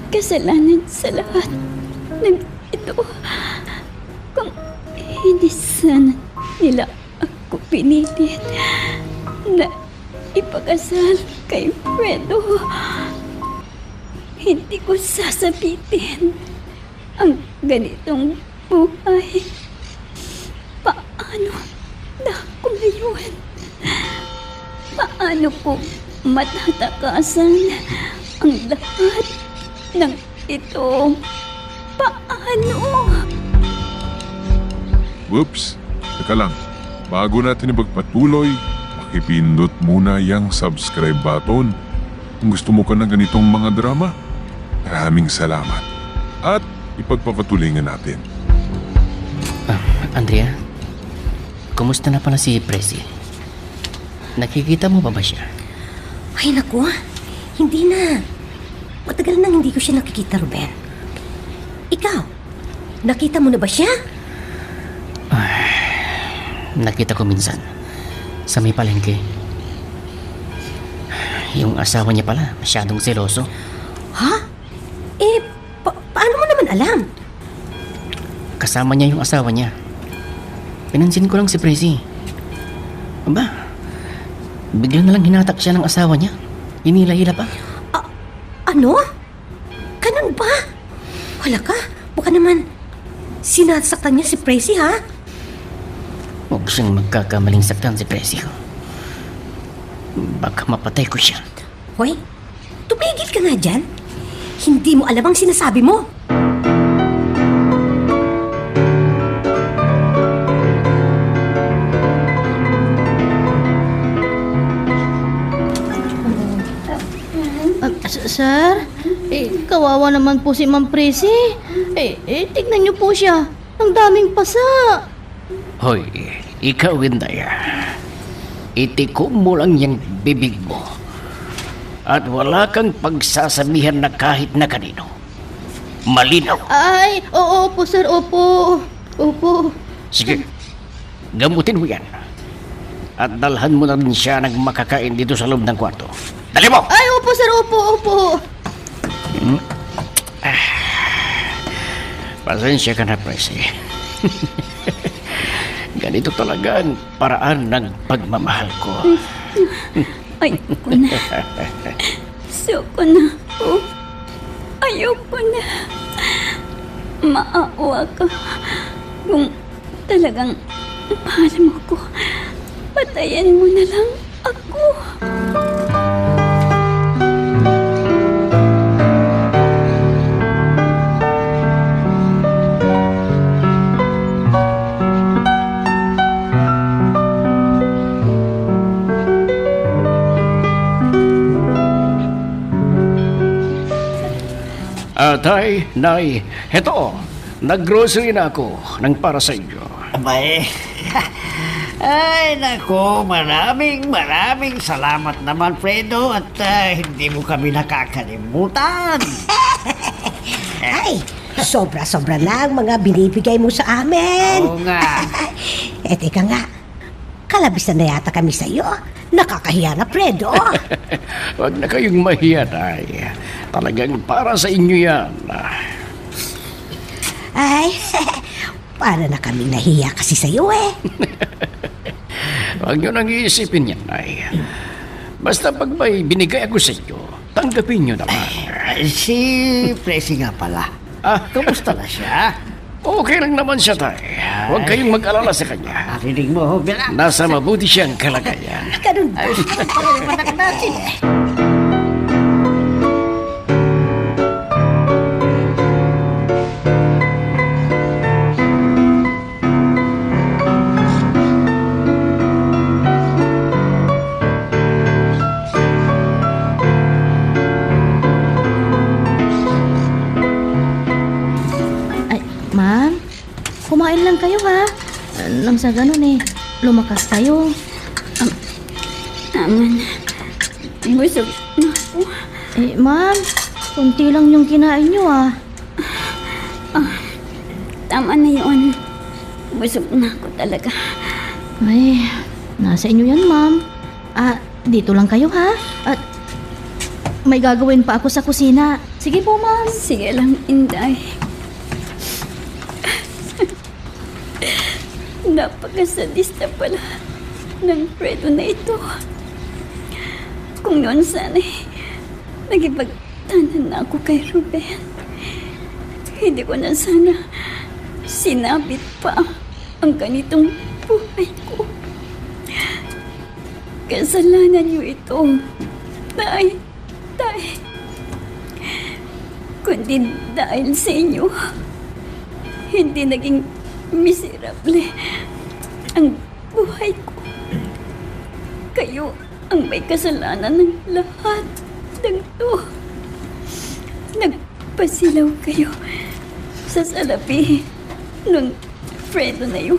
kasalanan sa lahat ng ito. Kung hindi sana nila ako pinilit na ipakasal kay Fredo, hindi ko sasabitin ang ganitong buhay. Paano na ako ngayon? Paano ko matatakasan ang lahat ng ito? Paano? Whoops! Teka lang. Bago natin ipagpatuloy, pakipindot muna yung subscribe button. Kung gusto mo ka ng ganitong mga drama, maraming salamat. At ipagpapatuloy nga natin. Andrea, kumusta na pala si Presi? Nakikita mo ba siya? Ay naku, hindi na. Matagal nang hindi ko siya nakikita, Ruben. Ikaw, nakita mo na ba siya? Nakita ko minsan sa may palengke. Yung asawa niya pala, masyadong seloso. Ha? Eh, paano mo naman alam? Kasama niya yung asawa niya. Pinansin ko lang si Presi. Aba, bigla na lang hinatak siya ng asawa niya. Hinila-hila pa. Ano? Ganun ba? Wala ka, baka naman sinasaktan niya si Presi, ha? Huwag siyang magkakamaling saktan si Presi. Baka mapatay ko siya. Hoy, tumigil ka nga dyan. Hindi mo alam ang sinasabi mo. Sir, kawawa naman po si Ma'am Presi. Tignan niyo po siya. Ang daming pasa. Hoy, ikaw, Indaya. Itikom mo lang yung bibig mo. At wala kang pagsasabihan na kahit na kanino. Malinaw. Ay, oo po sir, opo. Opo. Sige, gamutin mo yan. At dalhan mo na rin siya ng makakain dito sa loob ng kwarto. Dali mo! Ay, opo sir, opo. Pasensya ka na, Presi. Ganito talaga ang paraan ng pagmamahal ko. Ayoko na. Suko na po. Ayoko na. Maawa ka. Kung talagang mahal mo ko, patayin mo na lang ako. Tay, Nay, heto, nag-grocery na ako ng para sa inyo. Abay, ay nako, maraming salamat naman, Fredo, at hindi mo kami nakakalimutan. Ay, sobra-sobra na ang mga binibigay mo sa amin. Oo nga. Teka nga, kalabisan na yata kami sa iyo. Nakakahiya na, Fredo. Huwag na kayong mahiya, Tay. Talagang para sa inyo yan. Ay, para na kami nahiya kasi sa iyo eh. Huwag nyo nang iisipin yan, Tay. Basta pag may binigay ako sa inyo, tanggapin nyo naman. Si Presi nga pala. Kumusta na siya? Okay lang naman siya, Tay. Huwag kayong mag-alala sa kanya. Narinig mo, Bela? Nasa mabuti siyang kalagayan. Ganun ba? Parang anak natin eh. Ma'am, kumain lang kayo ha. Nang sa ganun lumakas kayo. Aman, busog na ako. Ma'am, kunti lang yung kinain nyo Tama na yun. Busog na ako talaga. Ay, nasa inyo yan, ma'am. Dito lang kayo ha. At may gagawin pa ako sa kusina. Sige po, ma'am. Sige lang, Inday. Napakasadista pala ng Fredo na ito. Kung noon sana'y nagipagtanan na ako kay Ruben, hindi ko na sana sinabit pa ang ganitong buhay ko. Kasalanan niyo ito, Tay. Kundi dahil sa inyo, hindi naging miserable ang buhay ko. Kayo ang may kasalanan ng lahat ng to. Nagpasilaw kayo sa salapi nung Fredo na yun.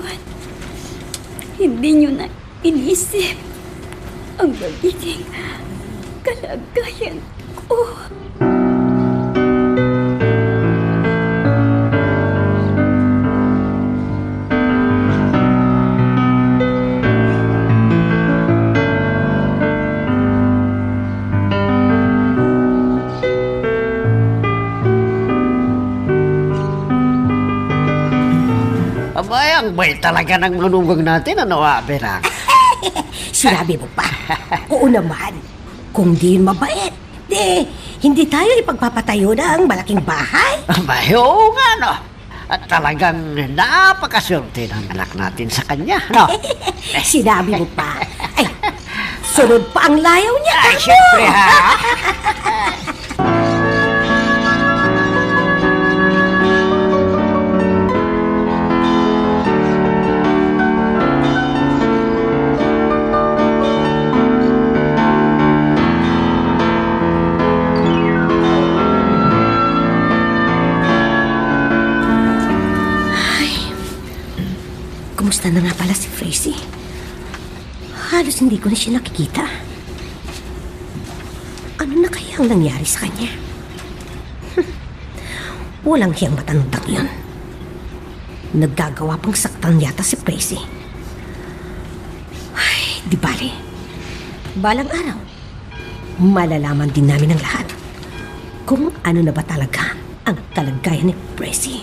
Hindi nyo na inisip ang magiging kalagayan ko. Abay, ang bait talaga ng lunugong natin, ano, Berang? Sinabi mo pa. Oo naman. Kung di yun mabait, hindi tayo ipagpapatayo ng malaking bahay. Abay, oo nga, no? At talagang napakaswerte ng anak natin sa kanya, no? Sinabi mo pa. Ay, sunod pa ang layaw niya. Ay, syempre, ha? Kumusta na nga pala si Tracy? Halos hindi ko na siya nakikita. Ano na kaya ang nangyari sa kanya? Walang hiyang matanundang yun. Naggagawa pang saktan yata si Tracy. Ay, di bale. Balang araw, malalaman din namin ang lahat kung ano na ba talaga ang kalagayan ni Tracy.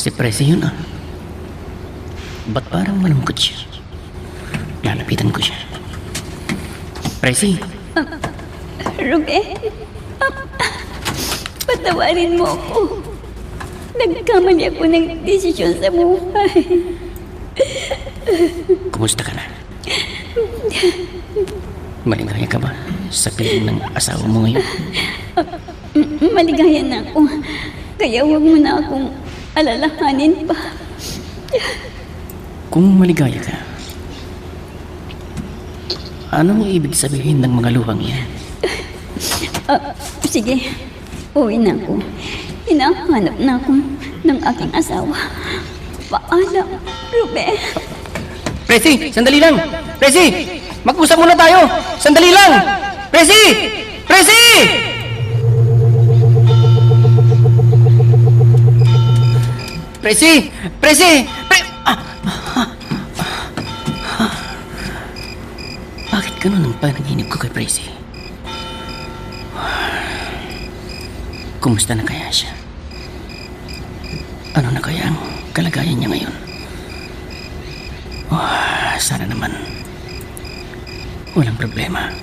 Si Presi yun ah. Ba't parang malungkot siya? Lalapitan ko siya. Presi, Ruben, patawarin mo ako. Nagkamali ako ng desisyon sa buhay. kumusta ka na? Maligaya ka ba sa piling ng asawa mo ngayon? Maligaya na ako. Kaya huwag mo na akong alalahanin pa. Kung maligaya ka, anong ibig sabihin ng mga luhang yan? Sige, uwi na ako. Hinahanap na ako ng aking asawa. Paalam, Ruben. Presi, sandali lang! Presi! Mag-usap muna tayo! Sandali lang! Presi! Presi! Presi! Presi! Bakit ganun ang panaginip ko kay Presi? Kumusta na kaya siya? Ano na kaya ang kalagayan niya ngayon? Sana naman walang problema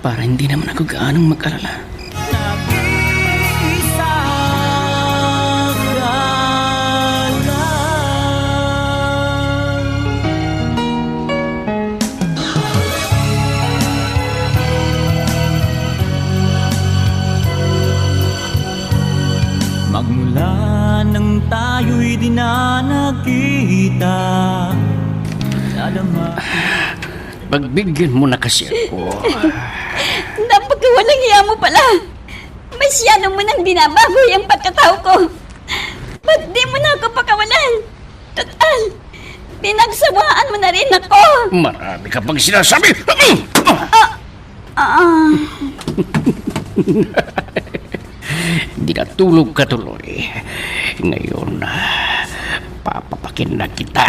para hindi naman ako gaanong mag-alala. Magmula nang tayo'y di na nagkita, Pagbigyan mo na kasi ako. Napakawalang hiya mo pala. Masyado mo nang binabago yung pagkatao ko. Ba't di mo na ako pakawalan? Total, pinagsawaan mo na rin ako. Marami ka pang sinasabi. Hindi na tulog ka tuloy. Ngayon, papapakin na kita.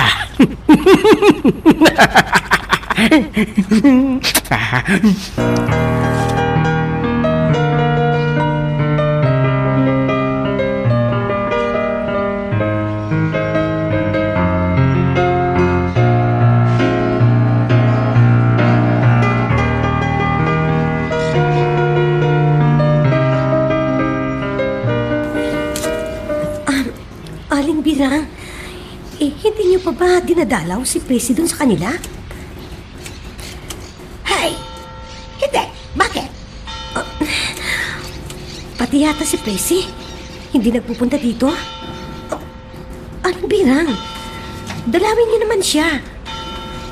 Aling Birang, hindi niyo pa ba dinadalaw si President sa kanila? Bakit? Pati yata si Presi. Hindi nagpupunta dito. Anong birang? Dalawin niyo naman siya.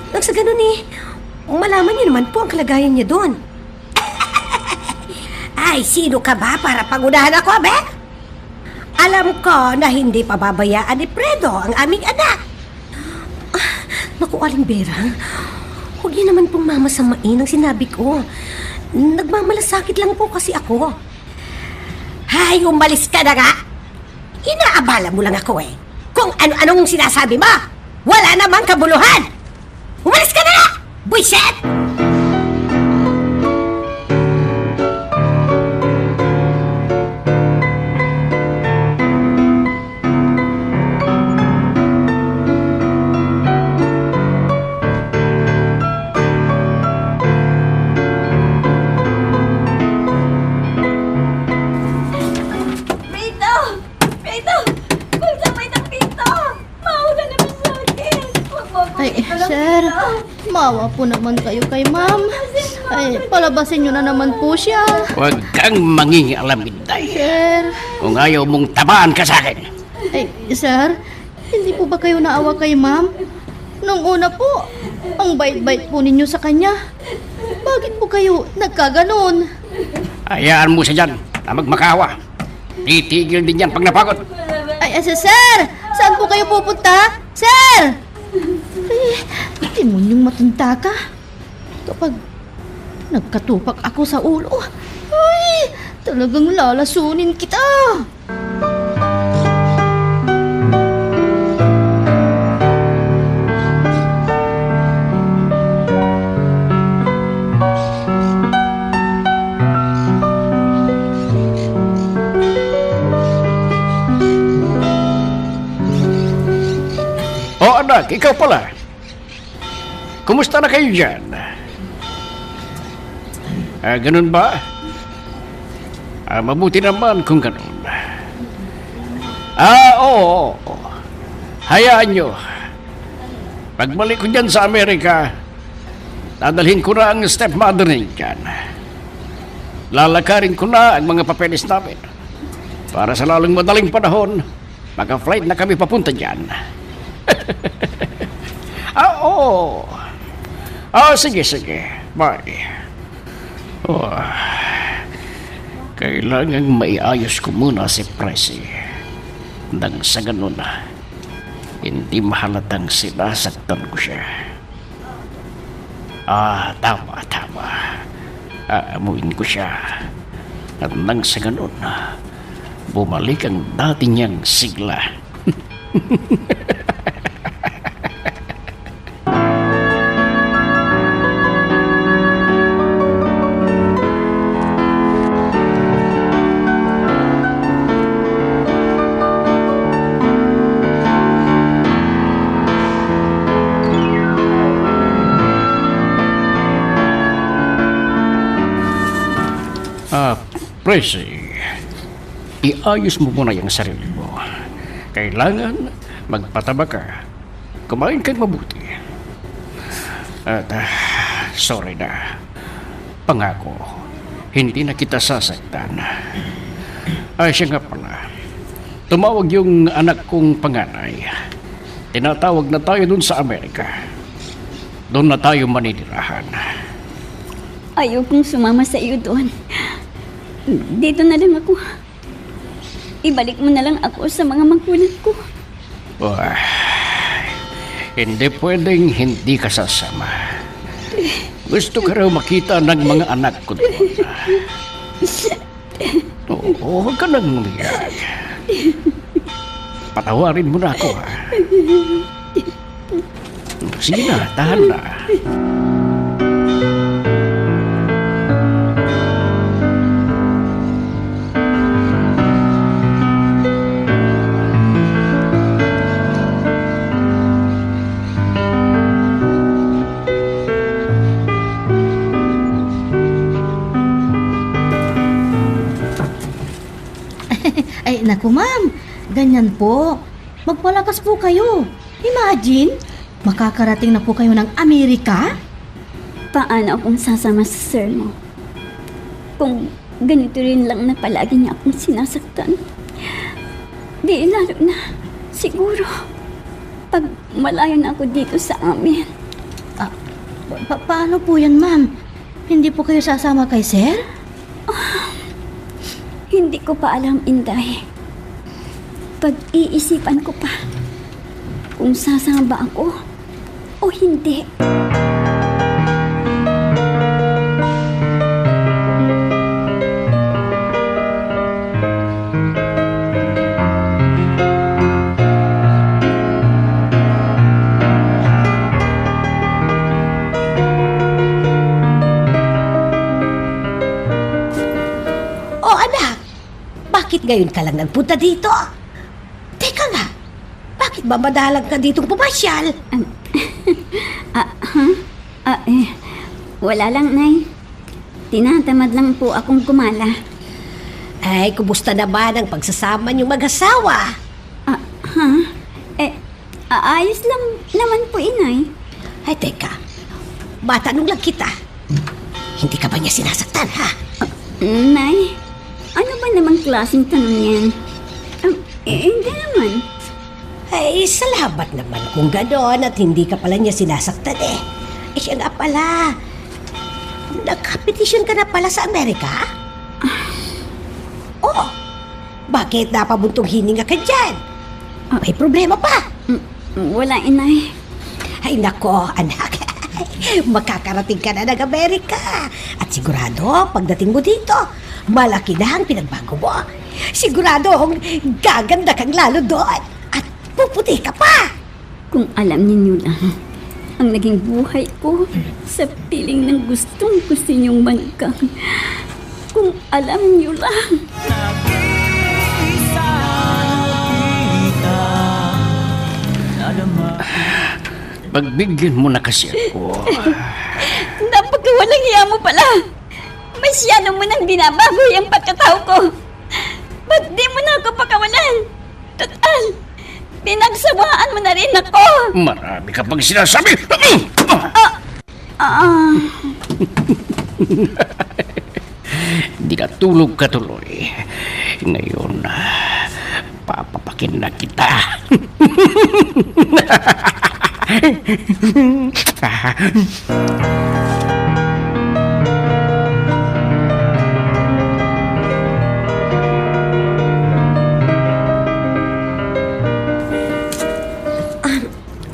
Nang sa ganun malaman niyo naman po ang kalagayan niya doon. Ay, sino ka ba para pangunahan ako, Abe? Alam ko na hindi pababayaan ni Fredo ang aming anak. Naku, Aling Berang, huwag niyo naman pong mamasamain ang sinabi ko. Nagmamalasakit lang po kasi ako. Hay, umalis ka na nga! Inaabala mo lang ako kung ano-anong sinasabi mo. Wala namang kabuluhan! Umalis ka na nga! Buisit! Prito! Prito! Magsabay ng pinto! Mauna naman sa akin! Huwag mo akong Ay, italang sir, pinto. maawa po naman kayo kay ma'am. Ay, palabasin nyo na naman po siya. Huwag kang mangingialam, Inday. Sir, Kung ayaw mong tamaan ka sa akin. ay, sir, hindi po ba kayo naawa kay ma'am? Nung una po, ang bait-bait po ninyo sa kanya. Bakit po kayo nagkaganon? Hayaan mo siya dyan na magmakawa. Titigil din yan pag napagod. Ay, sir! Saan po kayo pupunta? Sir! Ay, demonyong matanda ka. Kapag nagkatupak ako sa ulo, ay, talagang lalasunin kita. O anak, ikaw pala. Kumusta na kayo dyan? Ganun ba? Mabuti naman kung ganun. Oo. Hayaan nyo. Pagbalik ko dyan sa Amerika, dadalhin ko na ang stepmother niya dyan. Lalakarin ko na ang mga papeles namin. Para sa lalong madaling panahon, maka-flight na kami papunta dyan. Oo. Sige. Bye. Kailangan maiayos ko muna si Presi. Nang sa ganun hindi mahalatang sinasaktan ko siya. Tama. Aamuin ko siya. At nang sa ganun, bumalik ang dati niyang sigla. Presi, iayos mo muna yung sarili mo. Kailangan magpataba ka. Kumain kang mabuti. At sorry na. Pangako, hindi na kita sasaktan. Siya nga pala. Tumawag yung anak kong panganay. Tinatawag na tayo dun sa Amerika. Doon na tayo maninirahan. Ayaw kong sumama sa iyo doon. Dito na lang ako. Ibalik mo na lang ako sa mga magulang ko. Hindi pwedeng hindi ka sasama. Gusto ka raw makita ng mga anak ko doon. Huwag ka nang umiyak. Patawarin mo na ako, ha? Sige na, tahan na. Ay, naku ma'am, ganyan po. Magpalakas po kayo. Imagine, makakarating na po kayo ng Amerika? Paano akong sasama sa sir mo? kung ganito rin lang na palagi niya akong sinasaktan, di lalo na siguro pag malayo na ako dito sa amin. Paano po yan, ma'am? Hindi po kayo sasama kay sir? Hindi ko pa alam, Inday. Pag-iisipan ko pa kung sasama ba ako o hindi. Oh anak, bakit ngayon ka lang nagpunta dito? Teka nga, bakit ba madalang ka ditong pumasyal? Wala lang, Nay. Tinatamad lang po akong kumala. Ay, kumusta naman ang pagsasama niyong mag-asawa? Ayos lang naman po, Inay. Ay, teka, matanong lang kita. Hindi ka ba niya sinasaktan, ha? Nay, ano ba namang klaseng tanong yan? Hindi naman. Ay, salamat naman kung gano'n at hindi ka pala niya sinasaktan eh. Eh, siya nga pala. Nagkapetisyon ka na pala sa Amerika? Oh, bakit napabuntong hininga ka dyan? May problema pa? Wala, Inay. Ay, nako, anak. Makakarating ka na ng Amerika. At sigurado, pagdating mo dito, malaki na ang pinagbago mo. Siguradong gaganda kang lalo doon. At puputi ka pa. Kung alam ninyo lang ang naging buhay ko sa piling ng gustong-gusto niyong mangkang. Kung alam niyo lang. Nag-iisa kita, nadama. Pagbigyan mo na kasi ako. Napakawalang hiya mo pala. Masyado mo nang binabago yung pagkatao ko. Ba't di mo na ako pakawalan? Total, pinagsawaan mo na rin ako. Marami ka pang sinasabi. Di na tulog ka tuloy. Ngayon, papapakin na kita.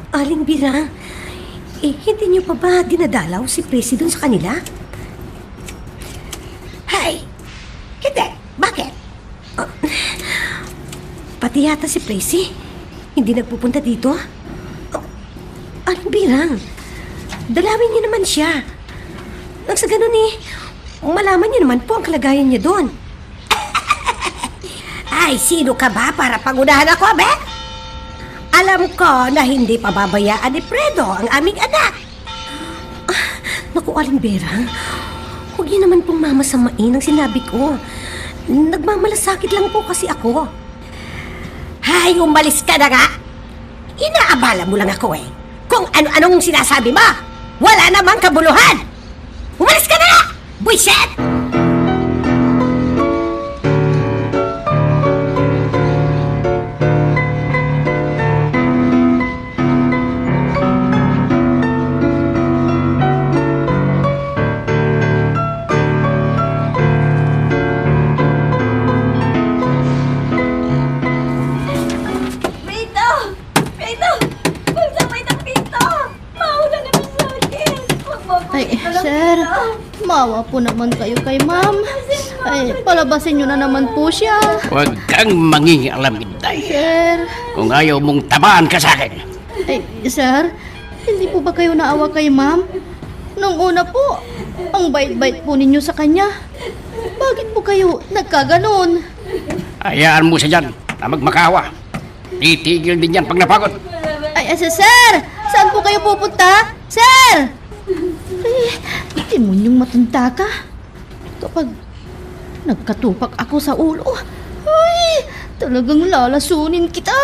Aling Bira, hindi niyo pa ba dinadalaw si Presi doon sa kanila? Hay! Hindi! Bakit? Pati yata si Presi, hindi nagpupunta dito? Aling Bira, dalawin niyo naman siya. Nang sa ganun malaman niyo naman po ang kalagayan niya doon. Ay, sino ka ba para pangunahan ako, be? Alam ko na hindi pababayaan ni Fredo ang aming anak. Naku, Aling Bera, huwag niyo naman pong mamasamain ang sinabi ko. Nagmamalasakit lang po kasi ako. Hay, umalis ka na nga. Inaabala mo lang ako eh. Kung ano-anong sinasabi mo, wala namang kabuluhan. Umalis ka na nga, buisit! Sir, maawa po naman kayo kay ma'am. Ay, palabasin nyo na naman po siya. Huwag kang mangingialam, Inday. Sir. Kung ayaw mong tamaan ka sa akin. Ay, sir, hindi po ba kayo naawa kay ma'am? Nung una po, ang bait-bait po ninyo sa kanya. Bakit po kayo nagkaganon? Hayaan mo siya dyan na magmakawa. Titigil din yan pag napagod. Ay, sir! Saan po kayo pupunta? Sir! Ay, demonyong matanda ka. Kapag nagkatupak ako sa ulo, ay, talagang lalasunin kita.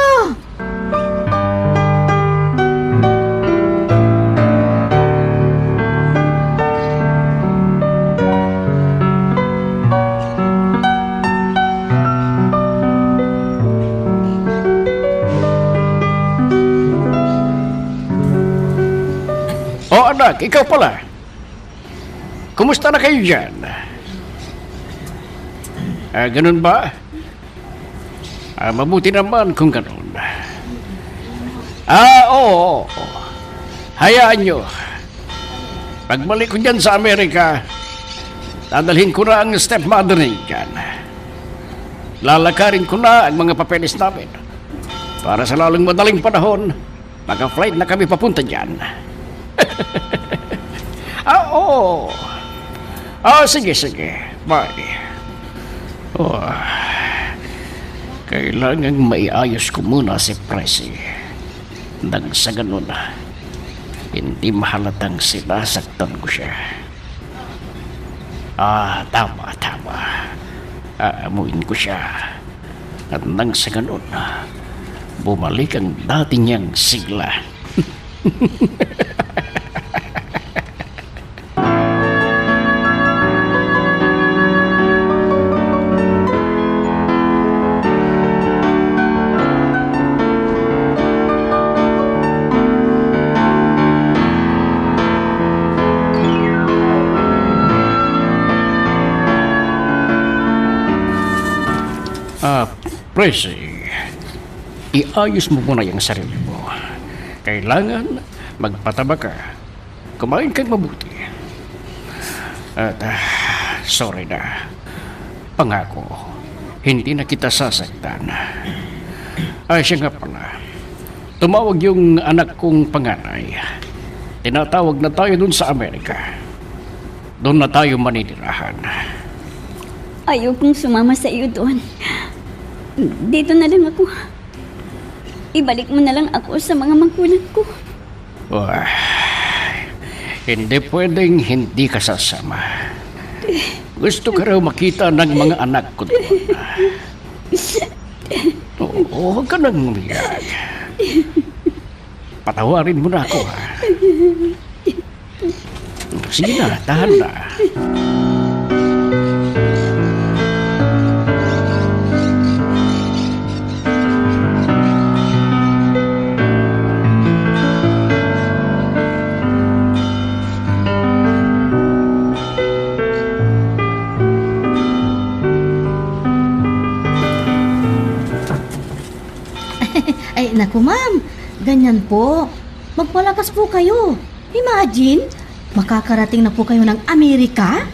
anak, ikaw pala. Kumusta na kayo dyan? Ganun ba? Mabuti naman kung ganun. Oo. Hayaan nyo. Pagbalik ko dyan sa Amerika, dadalhin ko na ang stepmother niyo dyan. Lalakarin ko na ang mga papeles namin. Para sa lalong madaling panahon, maka-flight na kami papunta dyan. Oo. Sige. Bye. Kailangan maiayos ko muna si Presi. Nang sa ganun, hindi mahalatang sinasaktan ko siya. Tama. Aamuin ko siya. At nang sa ganun, bumalik ang dati niyang sigla. Presi, iayos mo muna yung sarili mo. Kailangan magpataba ka. Kumain kang mabuti. At sorry na. Pangako, hindi na kita sasaktan. Siya nga pala. Tumawag yung anak kong panganay. Tinatawag na tayo dun sa Amerika. Doon na tayo maninirahan. Ayaw kong sumama sa iyo doon. Dito na lang ako. Ibalik mo na lang ako sa mga magulang ko. Hindi pwedeng hindi ka sasama. Gusto ka raw makita ng mga anak ko doon. Huwag ka nang umiyak. Patawarin mo na ako, ha? Sige na, tahan na. Ay, naku ma'am, ganyan po. Magpalakas po kayo. Imagine, makakarating na po kayo ng Amerika?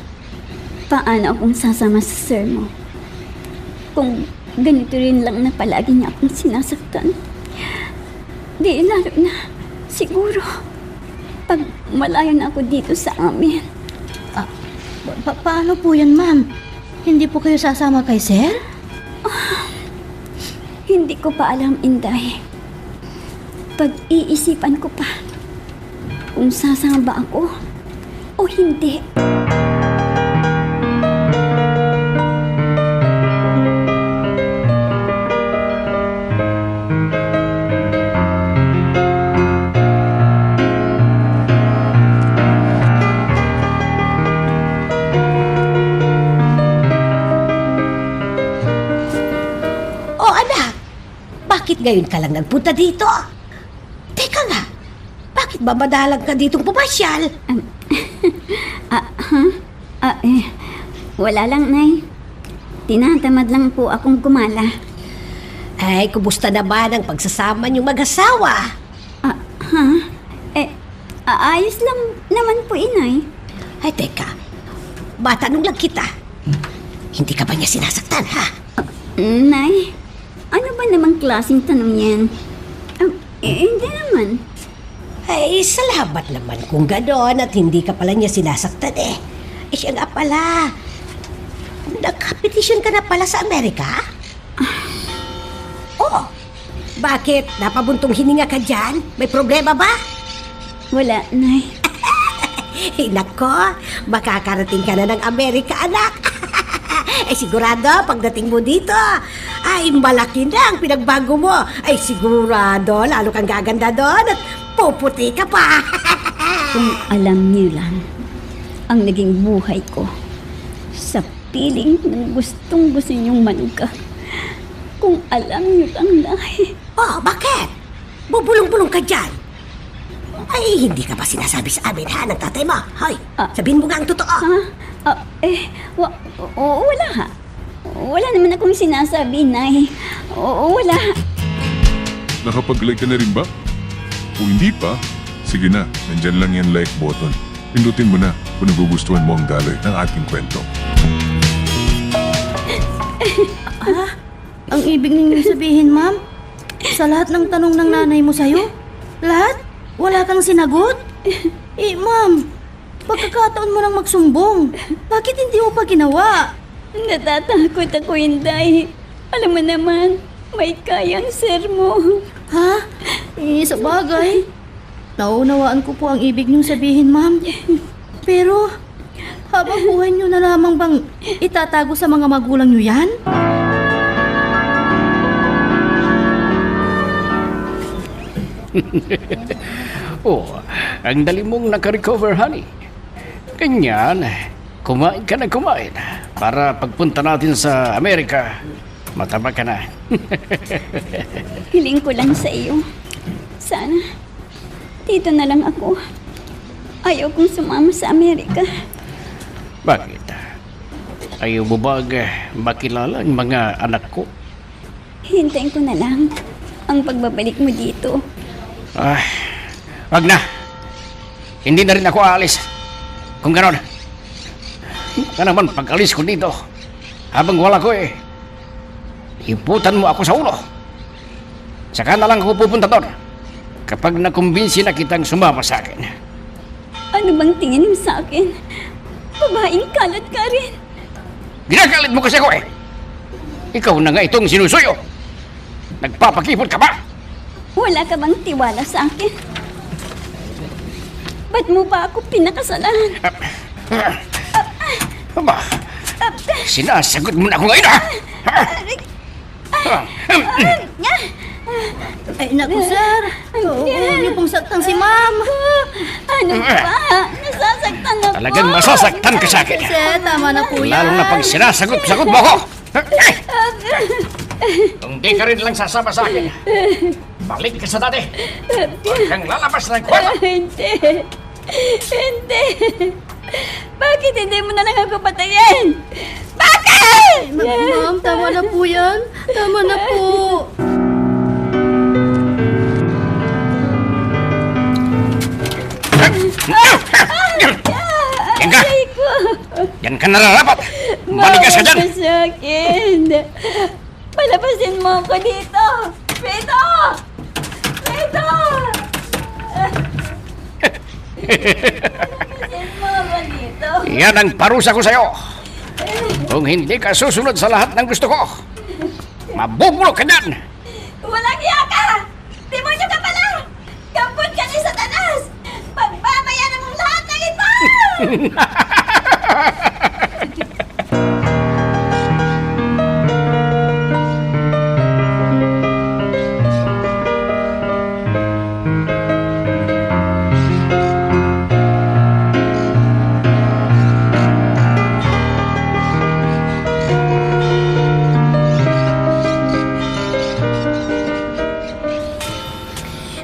Paano akong sasama sa sir mo? Kung ganito rin lang na palagi niya akong sinasaktan. Di lalo na, siguro, pag malayo na ako dito sa amin. Paano po yan ma'am? Hindi po kayo sasama kay sir? Hindi ko pa alam, Inday. Pag-iisipan ko pa kung sasama ba ako o hindi. Bakit ngayon ka lang nagpunta dito? Teka nga, bakit ba madalang ka ditong pumasyal? Wala lang, Nay. Tinatamad lang po akong gumala. Ay, kumusta naman ang pagsasama niyong mag-asawa? Ayos lang naman po, Inay. Ay, teka, matanong lang kita. Hindi ka ba niya sinasaktan, ha? Nay, ano ba namang klaseng tanong yan? Hindi naman. Ay, salamat naman kung gano'n at hindi ka pala niya sinasaktan eh. Siya nga pala, nagkapetisyon ka na pala sa Amerika? Oh, bakit? Napabuntong hininga ka dyan? May problema ba? Wala, Nay. Nako, makakarating ka na ng Amerika, anak. Sigurado, pagdating mo dito, ay malaki na ang pinagbago mo. Ay sigurado, lalo kang gaganda doon at puputi ka pa. Kung alam niyo lang ang naging buhay ko sa piling ng gustong gusto niyong manuga. Kung alam niyo lang, Nay. Oh, bakit? Bubulong-bulong ka dyan. Ay, hindi ka ba sinasabi sa amin, ha, ng tatay mo? Hoy, sabihin mo nga ang totoo. Wala ha. Wala naman akong sinasabi, Nay. Wala. Nakapag-like ka na rin ba? Kung hindi pa, sige na, nandyan lang yan like button. Pindutin mo na kung nagugustuhan mo ang daloy ng ating kwento. Ang ibig ninyong sabihin, ma'am? Sa lahat ng tanong ng nanay mo sa'yo? Lahat? Wala kang sinagot? Ma'am, pagkakataon mo lang magsumbong. Bakit hindi mo pa ginawa? Natatakot ako, Inday. Alam mo naman, may kayang sir mo. Ha? Sa bagay. Naunawaan ko po ang ibig niyong sabihin, ma'am. Pero, habang buhay niyo na lamang bang itatago sa mga magulang niyo yan? Ang dali mong naka-recover, honey. Ganyan, kumain ka na kumain. Para pagpunta natin sa Amerika, mataba ka na. Hiling ko lang sa iyo. Sana, dito na lang ako. Ayaw kong sumama sa Amerika. Bakit? Ayaw mo ba makilala ang mga anak ko? Hintayin ko na lang ang pagbabalik mo dito. Wag na. Hindi na rin ako aalis. Kung ganon. Ka naman pag-alis ko dito. Habang wala ko iputan mo ako sa ulo. Saka na lang ako pupunta doon. Kapag nakumbinsi na kitang sumama sa akin. Ano bang tingin mo sa akin? Babaeng kalat ka rin. Ginagalit mo kasi ako Ikaw na nga itong sinusuyo. Nagpapakipot ka ba? Wala ka bang tiwala sa akin? Ba't mo ba ako pinakasalan? Aba, sinasagot mo na ako ngayon, Ay, naku, sir. Huwag niyo pong saktan si ma'am. Ano ba? Nasasaktan ako. Talagang masasaktan ka sa akin. Sir, tama na po yan. Lalo na pag sinasagot-sagot mo ako. Kung di ka rin lang sasama sa akin, balik ka sa dati. Huwag kang lalabas ng kwarto. Hindi. Hindi. Bakit hindi mo na lang ako patayin? Bakit? Ma'am, tama na po yan. Tama na po. Yan ka! Yan ka nararapat! Manigas ka dyan! Mawag ka sa akin. Palabasin mo ako dito! Pito! Pito! Palabasin mo ako dito! Yan ang parusa ko sa'yo! Kung hindi ka susunod sa lahat ng gusto ko, mabubulok ka dyan! Walang iya ka! Demonyo ka pala! Kampon ka ni Satanas! Pagbabayaran mong lahat ng ito!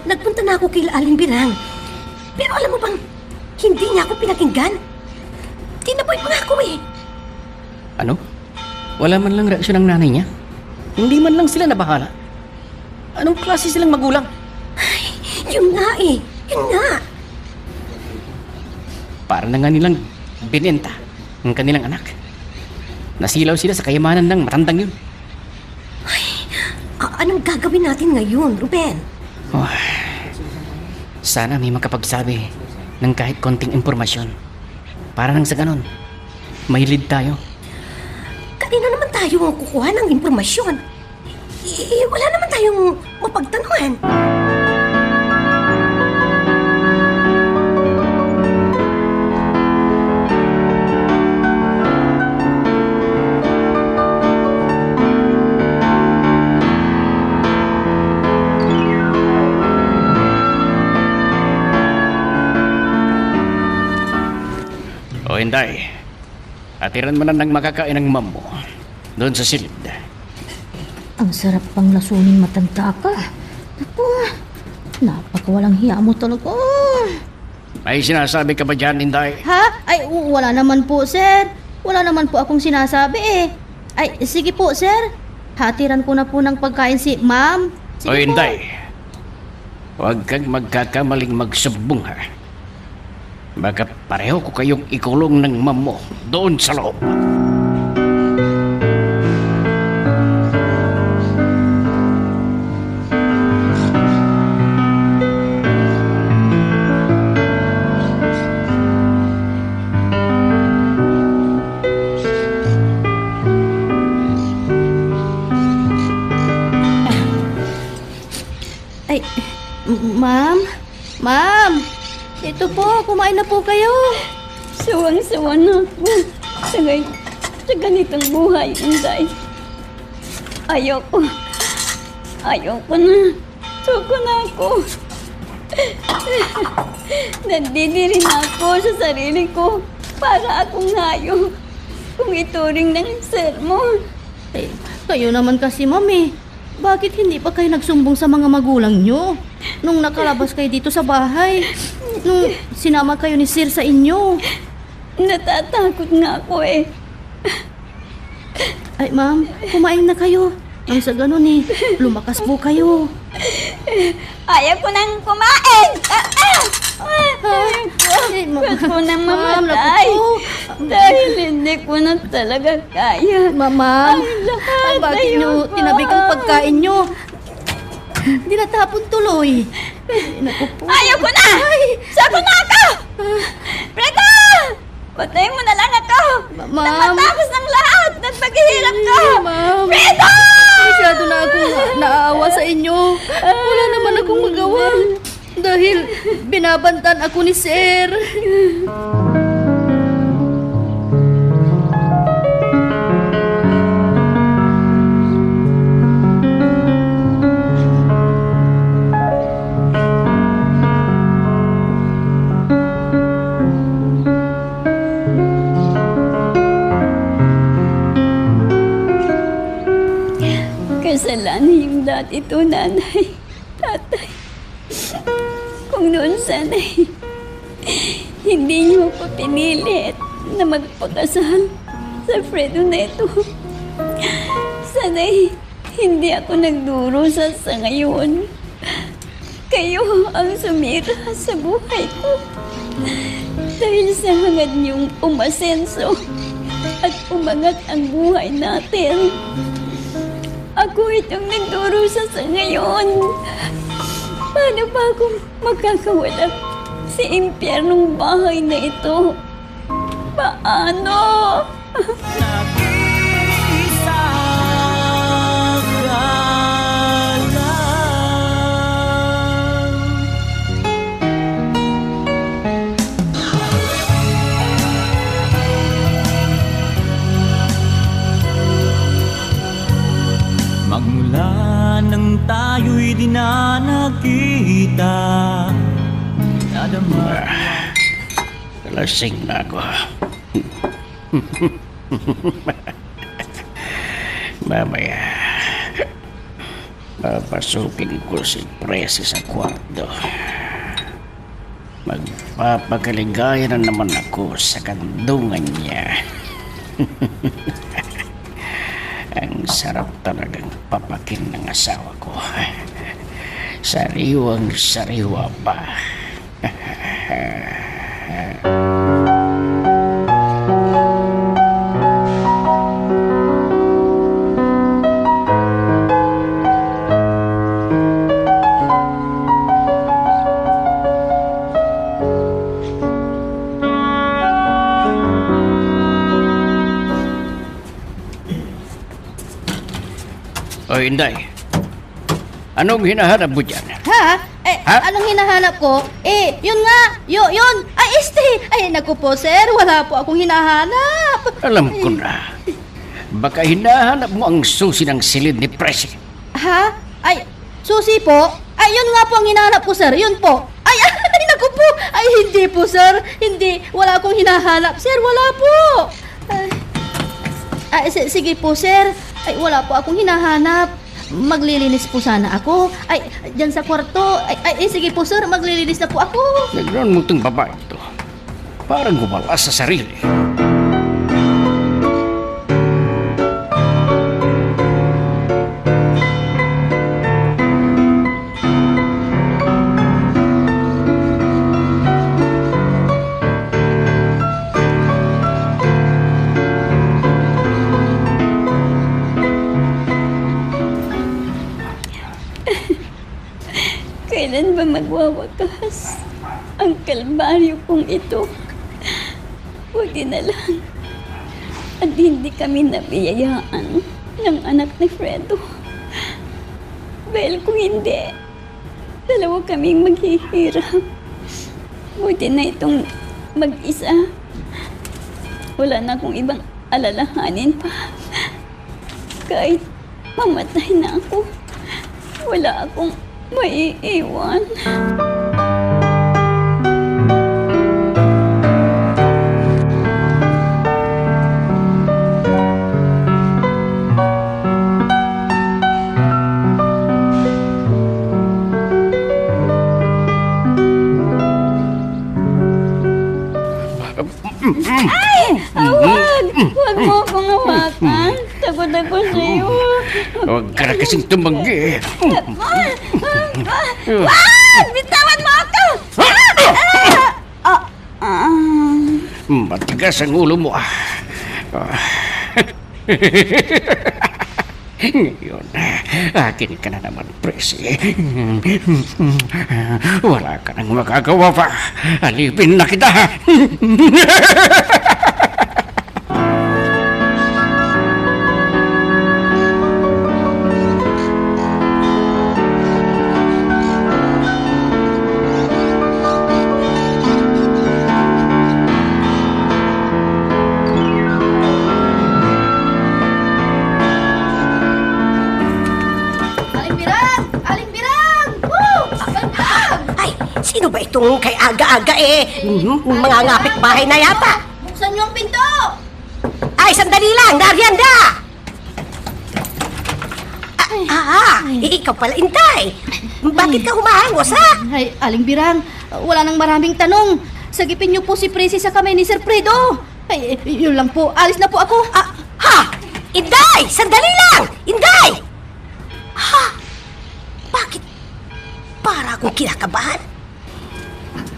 Nagpunta na ako kay Aling Birang. Pero alam mo bang, hindi niya ako pinakinggan. Tinaboy pa nga ako Ano? Wala man lang reaksyon ng nanay niya? Hindi man lang sila nabahala? Anong klase silang magulang? Yun nga Yun nga. Para na nga nilang binenta ang kanilang anak. Nasilaw sila sa kayamanan ng matandang yun. Anong gagawin natin ngayon, Ruben? Sana may makapagsabi ng kahit konting impormasyon. Para nang sa ganon, may lead tayo. Kanina naman tayo ang kukuha ng impormasyon. Wala naman tayong mapagtanungan. O Inday, atiran mo na ng makakain ng ma'am mo doon sa silid. Ang sarap pang lasunin matanda ka. Naku, Napakawalang hiya mo talaga. May sinasabi ka ba dyan, Inday? Ha? Ay, wala naman po, sir. Wala naman po akong sinasabi eh. Ay, sige po, sir. Hatiran ko na po ng pagkain si ma'am. Sige O po. Inday, huwag kang magkakamaling magsumbong ha. Baka pareho ko kayong ikulong ng ma'am mo doon sa loob. Ay, ma'am? Ma'am! Ito po, kumain na po kayo. Sawang-sawa na ako sa ganitong buhay, Inday. Ayoko. Ayoko na. Suko na ako. Nandidiri na ako sa sarili ko para akong hayop kung ituring ng sir mo. Eh, kayo naman kasi, ma'am eh. Bakit hindi pa kayo nagsumbong sa mga magulang nyo? Nung nakalabas kayo dito sa bahay, nung sinama kayo ni sir sa inyo. Natatakot nga ako eh. Ay, ma'am, kumain na kayo. Ang sa ganun eh, lumakas po kayo. Ayaw ko nang kumain! Ay, Gusto ko nang ma'am, mamatay. naku po. Dahil hindi ko na talaga kaya. Ma'am, lahat ay, bakit ayoko. nyo tinabik ang pagkain nyo? Hindi natapon tuloy. Ay, naku po. Ayaw ko na! Sako na ako! Preta! Patayin mo na lang ako! Ma'am. Matapos ng lahat ng paghihirap ko! Ma'am. Preta! Masyado na akong naaawa sa inyo. Wala naman akong magawa. Dahil binabantan ako ni sir. Kasalanan yung dati to, nanay, tatay. Kung noon sana'y hindi niyo ako pinilit na magpakasal sa Fredo Neto. Sana'y hindi ako nagdurusa sa ngayon. Kayo ang sumira sa buhay ko. Dahil sa hangad niyong umasenso at umangat ang buhay natin. Ako itong nagdurusa sa ngayon. Paano ba akong makakawala sa impyernong bahay na ito? Paano? Nag-iisa ka lang. Magmula nang tayo'y di na nakita, nadama. Lasing na ako. Mamaya, papasukin ko si Presi sa kwarto. Magpapakaligaya na naman ako sa kandungan niya. Ang sarap talagang papakin ng asawa ko. Sariwang-sariwa pa. O Inday, anong hinahanap mo dyan? Ha? Eh, Ha? anong hinahanap ko? Eh, yun nga. Yun. Ay, Ay, naku po, sir. Wala po akong hinahanap. Alam ko na. Baka hinahanap mo ang susi ng silid ni Presi. Ha? Ay, susi po? Ay, yun nga po ang hinahanap ko, sir. Yun po. Ay, naku po. Ay, hindi po, sir. Hindi. Wala akong hinahanap, sir. Wala po. Ay, sige po, sir. Ay, wala po akong hinahanap. maglilinis po sana ako. Ay, dyan sa kwarto. Ay, sige po sir, maglilinis na po ako. Nagnoon mo itong babae ito. Parang gumala sa sarili. Kailan ba magwawakas ang kalbaryo kong ito? Buti na lang. At hindi kami nabiyayaan ng anak ni Fredo. Dahil kung hindi, dalawa kaming maghihirap. Buti na itong mag-isa. Wala na akong ibang alalahanin pa. Kahit mamatay na ako, wala akong maiiwan. Huwag mo akong hawakan. Takot ako sa'yo. Huwag ka na kasing tumanggi. Wag! Bitawan mo ako! Matigas ang ulo mo. Ngayon, akin ka na naman, Presi. Wala ka nang magagawa pa. Alipin na kita. Aling Birang! Woo! Birang! Ay, sino ba itong kay aga-aga mga ngapit bahay na yata? Buksan niyo ang pinto! Ay, sandali lang, Narianda! Ikaw pala, Inday. Bakit ka humahangos, ha? Ay, Aling Birang, wala nang maraming tanong. Sagipin niyo po si Presi sa kamay ni Sir Fredo. Ay, yun lang po. Alis na po ako. Inday! Sandali lang! Inday! Ha? Bakit? Para akong kinakabahan.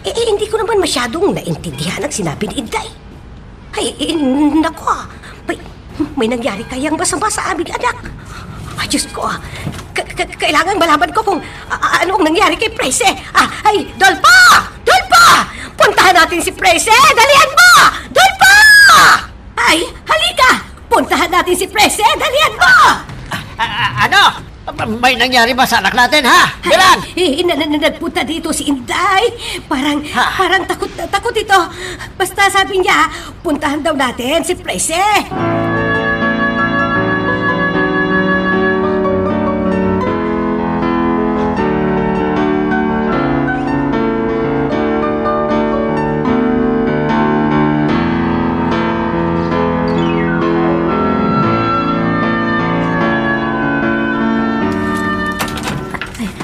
Hindi ko naman masyadong naintindihan ang sinabi ni Inday. Ay, naku may nangyari kayang masama sa aming anak. Ay, Diyos ko kailangan malaman ko kung ano ang nangyari kay Prese. Ay, Dolpa! Dolpa! Puntahan natin si Prese! Dalihan mo! Dolpa! Ay, halika! Puntahan natin si Prese! Dalihan mo! Ano? May nangyari ba sa anak natin, ha? Birang! Nagpunta dito si Inday. Parang takot ito. Basta sabi niya, puntahan daw natin si Prese.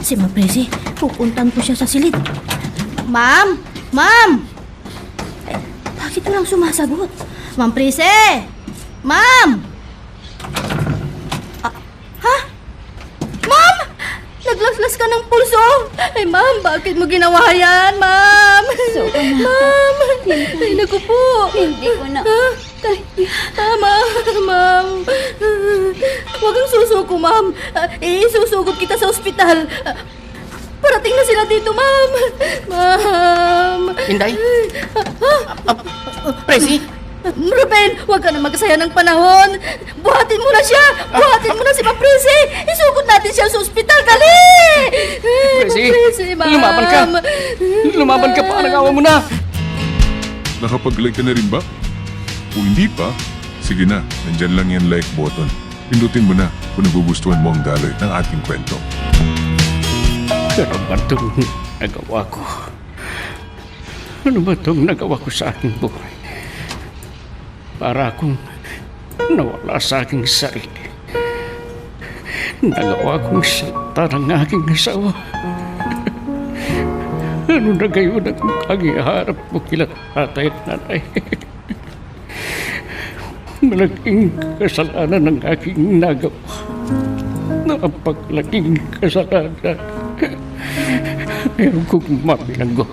Si Ma'am Presi, pupuntahan ko siya sa silid. Ma'am! Ma'am! Bakit walang sumasagot? Ma'am Presi! Ma'am! Ha? Ma'am! Naglaslas ka ng pulso! Ay, ma'am, bakit mo ginawa yan, ma'am? Ma'am! Ay, naku po! Hindi ko na... Ma'am! Huwag kang susuko, ma'am. Isusugod kita sa ospital. Parating na sila dito, ma'am. Ma'am! Inday? Presi? Ruben, huwag ka na magsaya ng panahon. Buhatin mo na siya. Buhatin mo na si Ma'am Presi. Isugod natin siya sa ospital. Dali! Presi, lumaban ka. Lumaban ka pa. Nagawa mo na. Nakapag-like ka na rin ba? Kung hindi pa, sige na, nandyan lang yan like button. Pindutin mo na kung nagugustuhan mo ang daloy ng ating kwento. Ano ba itong nagawa ko? Ano ba itong nagawa ko sa aking buhay? Para akong nawala sa aking sarili. Nagawa kong sakta ng aking asawa. Ano na gayon ang kagiharap mo kila tatay at nanay? Malaking kasalanan ng aking nagawa. Napaglaking kasalanan. Ayaw kong mabilanggo.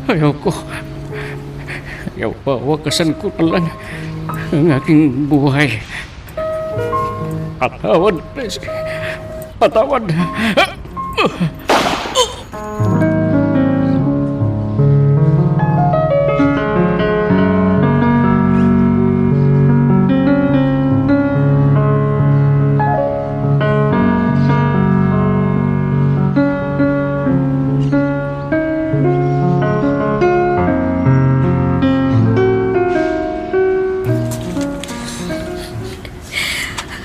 Ayaw ko. Ayaw pa, wakasan ko na lang ang aking buhay. Patawad, please. Patawad.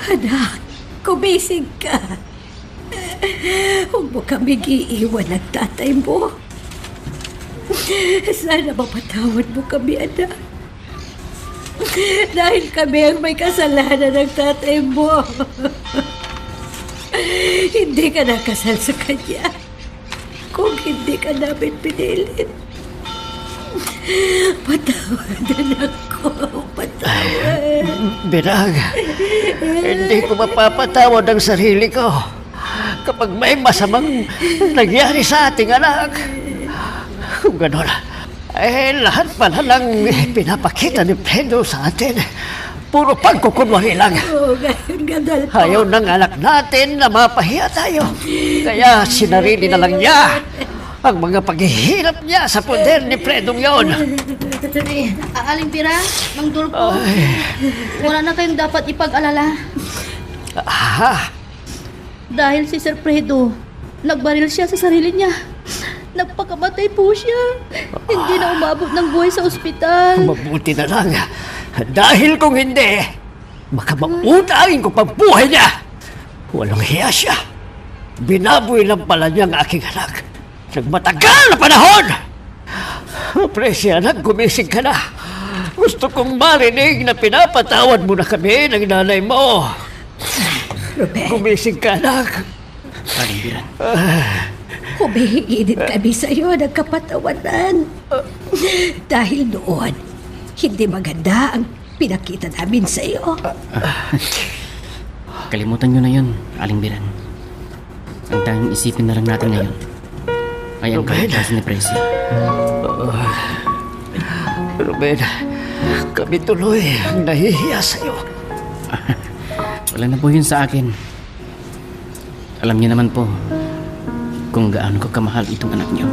Anak, kumising ka. Huwag mo kami iiwan ng tatay mo. Sana mapatawad mo kami, anak. Dahil kami ang may kasalanan ng tatay mo. Hindi ka nakasal sa kanya kung hindi ka namin pinilit. Patawad, anak ko. Patawad. Birang, hindi ko mapapatawad ang sarili ko kapag may masamang nangyari sa ating anak. Kung gano'n, lahat pala ng pinapakita ni Pedro sa atin, puro pagkukunwari lang. Oo, ngayon gandal po. Ayaw ng anak natin na mapahiya tayo. Kaya sinarili na lang niya ang mga paghihirap niya sa poder ni Predong yon. Aling Pira, Mang Dulpo, wala na kayong dapat ipag-alala. Dahil si Sir Fredo, nagbaril siya sa sarili niya. Nagpakamatay po siya. Hindi na umabot ng buhay sa ospital. Mabuti na lang. Dahil kung hindi, baka mautangin ko pang buhay niya. Walang hiya siya. Binaboy lang pala niya ang aking anak. Nagmatagal na panahon! Presya, anak, gumising ka na. Gusto kong marinig na pinapatawad mo na kami ng nanay mo. Ruben, Gumising ka, anak. Aling Biran. humihingi din kami sa iyo ng kapatawanan. Dahil noon, hindi maganda ang pinakita namin sa iyo. Kalimutan nyo na yun, Aling Biran. Ang tanging isipin na lang natin ngayon ay ang Ruben. kaligtasan ni Presi. Ruben, kami tuloy ang nahihiya sa iyo. Wala na po yun sa akin. Alam niyo naman po kung gaano ko kamahal itong anak niyo.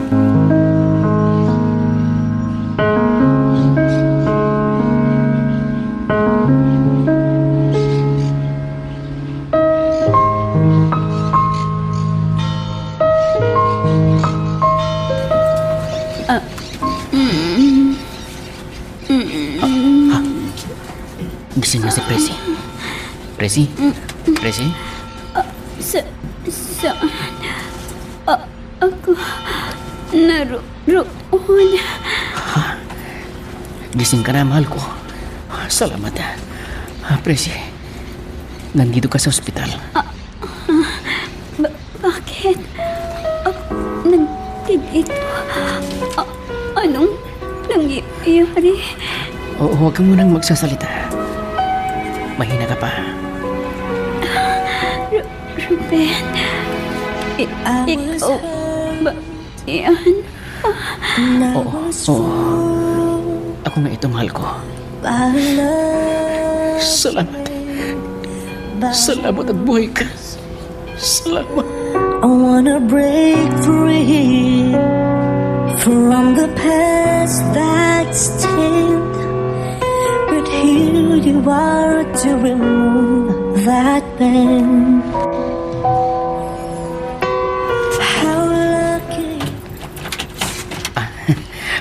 Gising na si Presi. Presi? Presi? Saan? Ako naroon. Gising ka na, mahal ko. Salamat. Presi, nandito ka sa ospital. Bakit? Nandito? Anong nangyayari? Huwag ka munang magsasalita. Mahina ka pa. Ruben, ikaw ba yan? Oo. Ako nga ito, mahal ko. Salamat. Salamat at buhay ka. Salamat. I wanna break free from the past that's stained. But here you are to remove that pain. How lucky.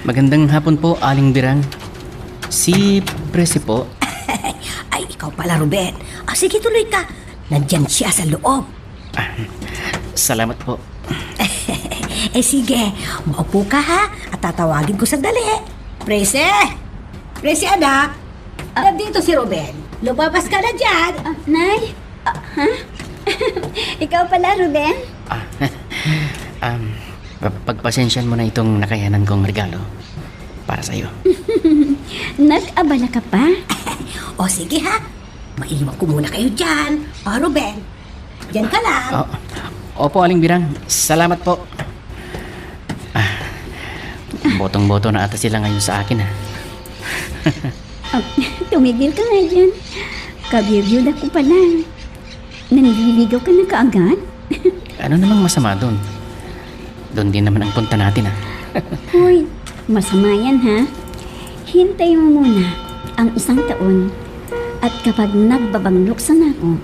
Magandang hapon po, Aling Birang. Si Presi po. Ay, ikaw pala, Ruben. Sige, tuloy ka. Nandyan siya sa loob. Salamat po. Sige, maupo ka ha, at tatawagin ko sandali. Presi! Presi, anak! Nandito si Ruben. Lumabas ka na dyan. Nay? Ikaw pala, Ruben? Pagpasensyan mo na itong nakayanan kong regalo para sa'yo. Nag-abala ka pa? O sige ha, maiwan ko muna kayo dyan. O Ruben, dyan ka lang. Opo, Aling Birang. Salamat po. Botong-boto na ata sila ngayon sa akin, ha. Tumigil ka nga dyan. Kabiyuda ko pala. Nanliligaw ka na kaagad? Ano namang masama doon? Doon din naman ang punta natin, ha. Hoy, masama yan ha. Hintay mo muna ang 1 taon. At kapag nagbabangluksan ako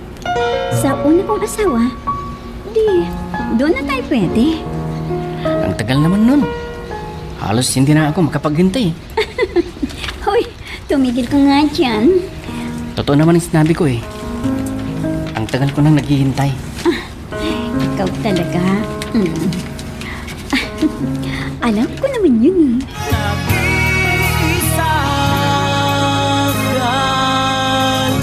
sa una kong asawa, di, doon na tayo pwede. Ang tagal naman nun. Halos hindi na ako makapaghintay. Hoy, tumigil ka nga dyan. Totoo naman ang sinabi ko, eh. Ang tagal ko nang naghihintay. Ikaw talaga. Alam ko naman yun eh. Nag-iisa ka lang.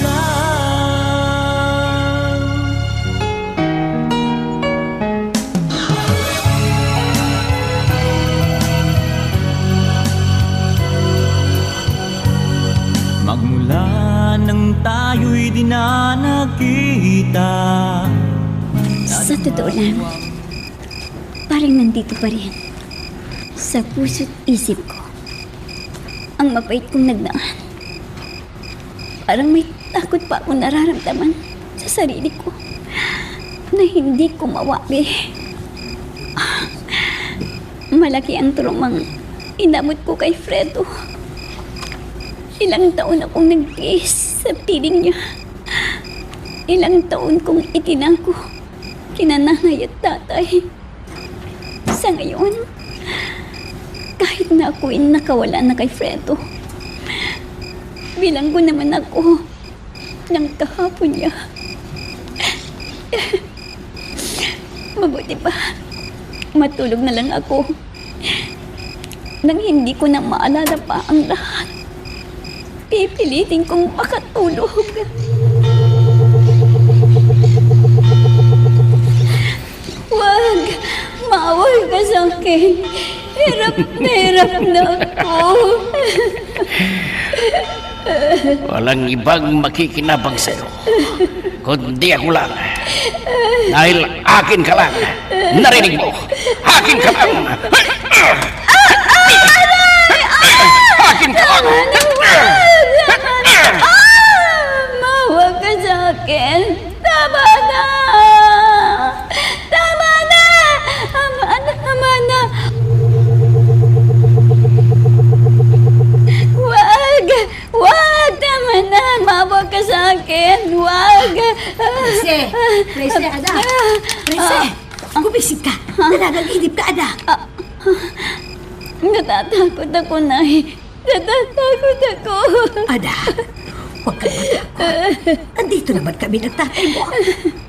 Magmula nang tayo'y di na nagkita. Sa totoo lang, parang nandito pa rin. Sa puso't isip ko, ang mapait kong nagdaan. Parang may takot pa akong nararamdaman sa sarili ko na hindi ko mawabi. Malaki ang trumang inabot ko kay Fredo. Ilang taon akong nagtiis sa piling niya. Ilang taon kong itinako kina nanay at tatay. Sa ngayon, kahit na ako'y nakawala na kay Fredo, bilang ko naman ako ng kahapon niya. Mabuti pa, matulog na lang ako nang hindi ko na maalala pa ang lahat. Pipilitin kong makatulog. Wag! Maaway ka sa akin. Hirap na ako. Walang ibang makikinabang sa'yo, kundi ako lang. Dahil akin ka lang. Narinig mo? Akin ka lang. Akin ka lang. Mawag ka sa akin. Tama na! Tama na! Tama na! Wag! Tama na! Mawag ka sa akin! Wag! Prese, anak. Prese, gumising ka. Nananaginip ka, anak. Natatakot ako, Nay. Natatakot ako. Anak, huwag ka matakot. Andito naman kami ng tatay mo.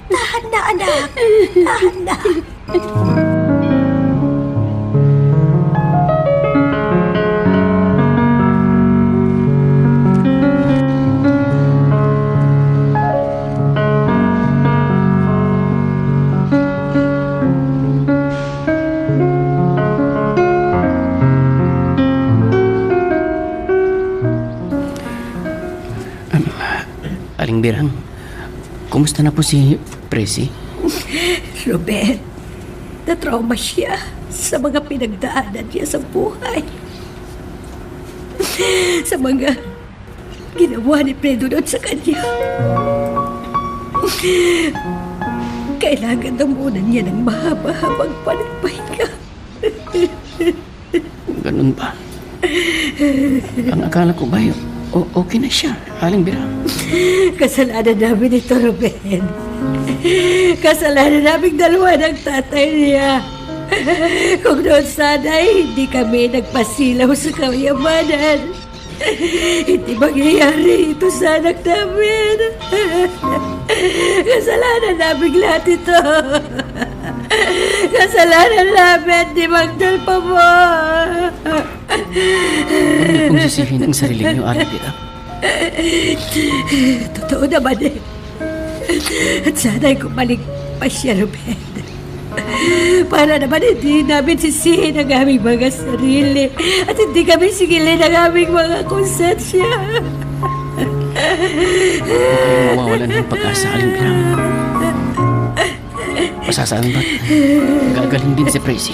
Tahan na, anak. Tahan na. Aling Birang, kumusta na po si Presi? Robert, na-trauma siya sa mga pinagdaanan niya sa buhay. Sa mga ginawa ni Fredo doon sa kanya. Kailangan na muna niya ng mahaba-habang panagpahinga. Ganun ba? Ang akala ko ba yun? Okay na siya, Aling Birang. Kasalanan namin ito, Ruben. Kasalanan namin dalawa ng tatay niya. Kung noon sana hindi kami nagpasilaw sa kayamanan, hindi mangyayari ito sa anak namin. Kasalanan namin lahat ito. Kasalanan namin, di Magdal pa mo. Huwag niyo pong sisihin ang sarili niyo, Aling Birang. Totoo naman eh. At sana'y kumalik pa siya, Ruben. Para naman hindi namin sisihin ang aming mga sarili at hindi kami sigilin ang aming mga konsensya. Mawawalan ng pag-asa, Aling Biram. Pasasaan ba't gagaling din si Presi?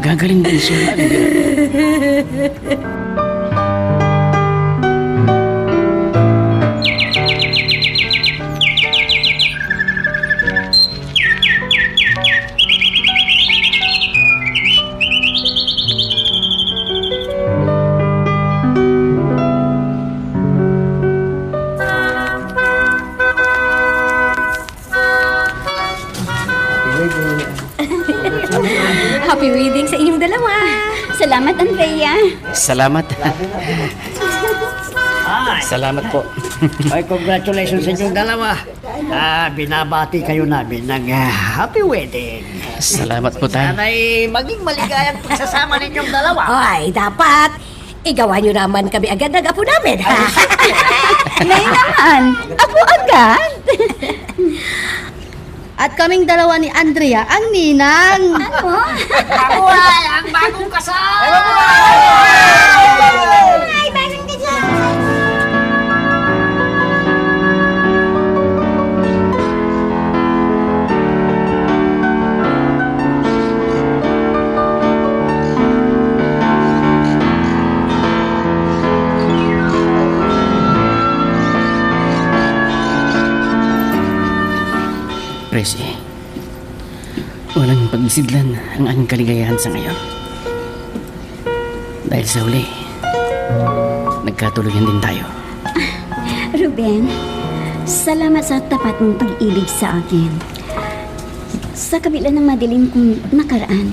Gagaling din siya, Aling Biram. Happy wedding sa inyong dalawa. Salamat, Andrea. Salamat. Salamat po. Ay, congratulations sa inyong dalawa. Binabati kayo namin ng happy wedding. Salamat po, Tay. Sana'y maging maligayang pagsasama ninyong dalawa. Ay, dapat igawa nyo naman kami agad ng apo namin. Ngayon naman, ako agad. At kaming dalawa ni Andrea ang ninang. Mabuhay ang bagong kasal! Ay, bagong kasal. Presi, walang pag-isidlan ang aking kaligayahan sa ngayon. Dahil sa huli, nagkatuluyan din tayo. Ruben, salamat sa tapat mong pag-ibig sa akin. Sa kabila ng madilim kong nakaraan,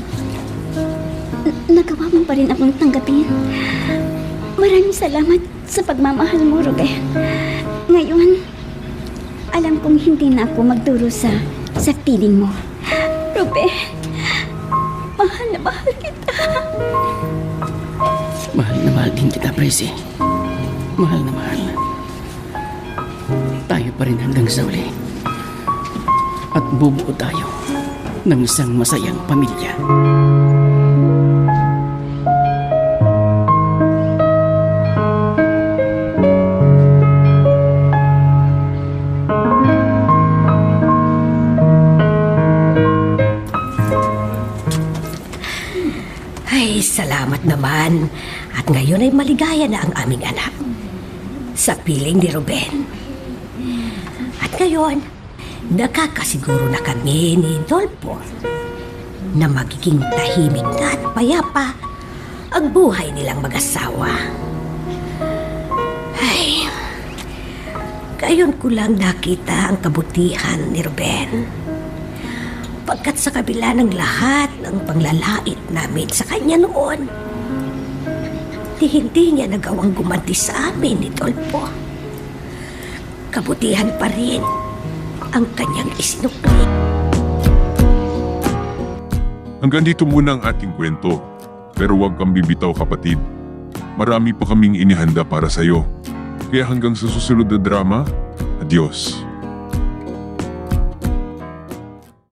nagawa mo pa rin akong tanggapin. Maraming salamat sa pagmamahal mo, Ruben. Ngayon, alam kong hindi na ako magduro sa piling mo. Ruben, mahal na mahal kita. Mahal na mahal din kita, Presi. Mahal na mahal. Tayo pa rin hanggang sa uli. At bubuo tayo ng isang masayang pamilya. Ay, salamat naman. At ngayon ay maligaya na ang aming anak. Sa piling ni Ruben. At ngayon, nakakasiguro na kami ni Dolpo na magiging tahimik na at payapa ang buhay nilang mag-asawa. Ay, gayon ko lang nakita ang kabutihan ni Ruben. Pagkat sa kabila ng lahat ng panglalait namin sa kanya noon, hindi niya nagawang gumanti sa amin ni Dolpo. Kabutihan pa rin ang kanyang isinukli. Hanggang dito muna ang ating kwento. Pero huwag kang bibitaw, kapatid. Marami pa kaming inihanda para sa'yo. Kaya hanggang sa susunod na drama, adios.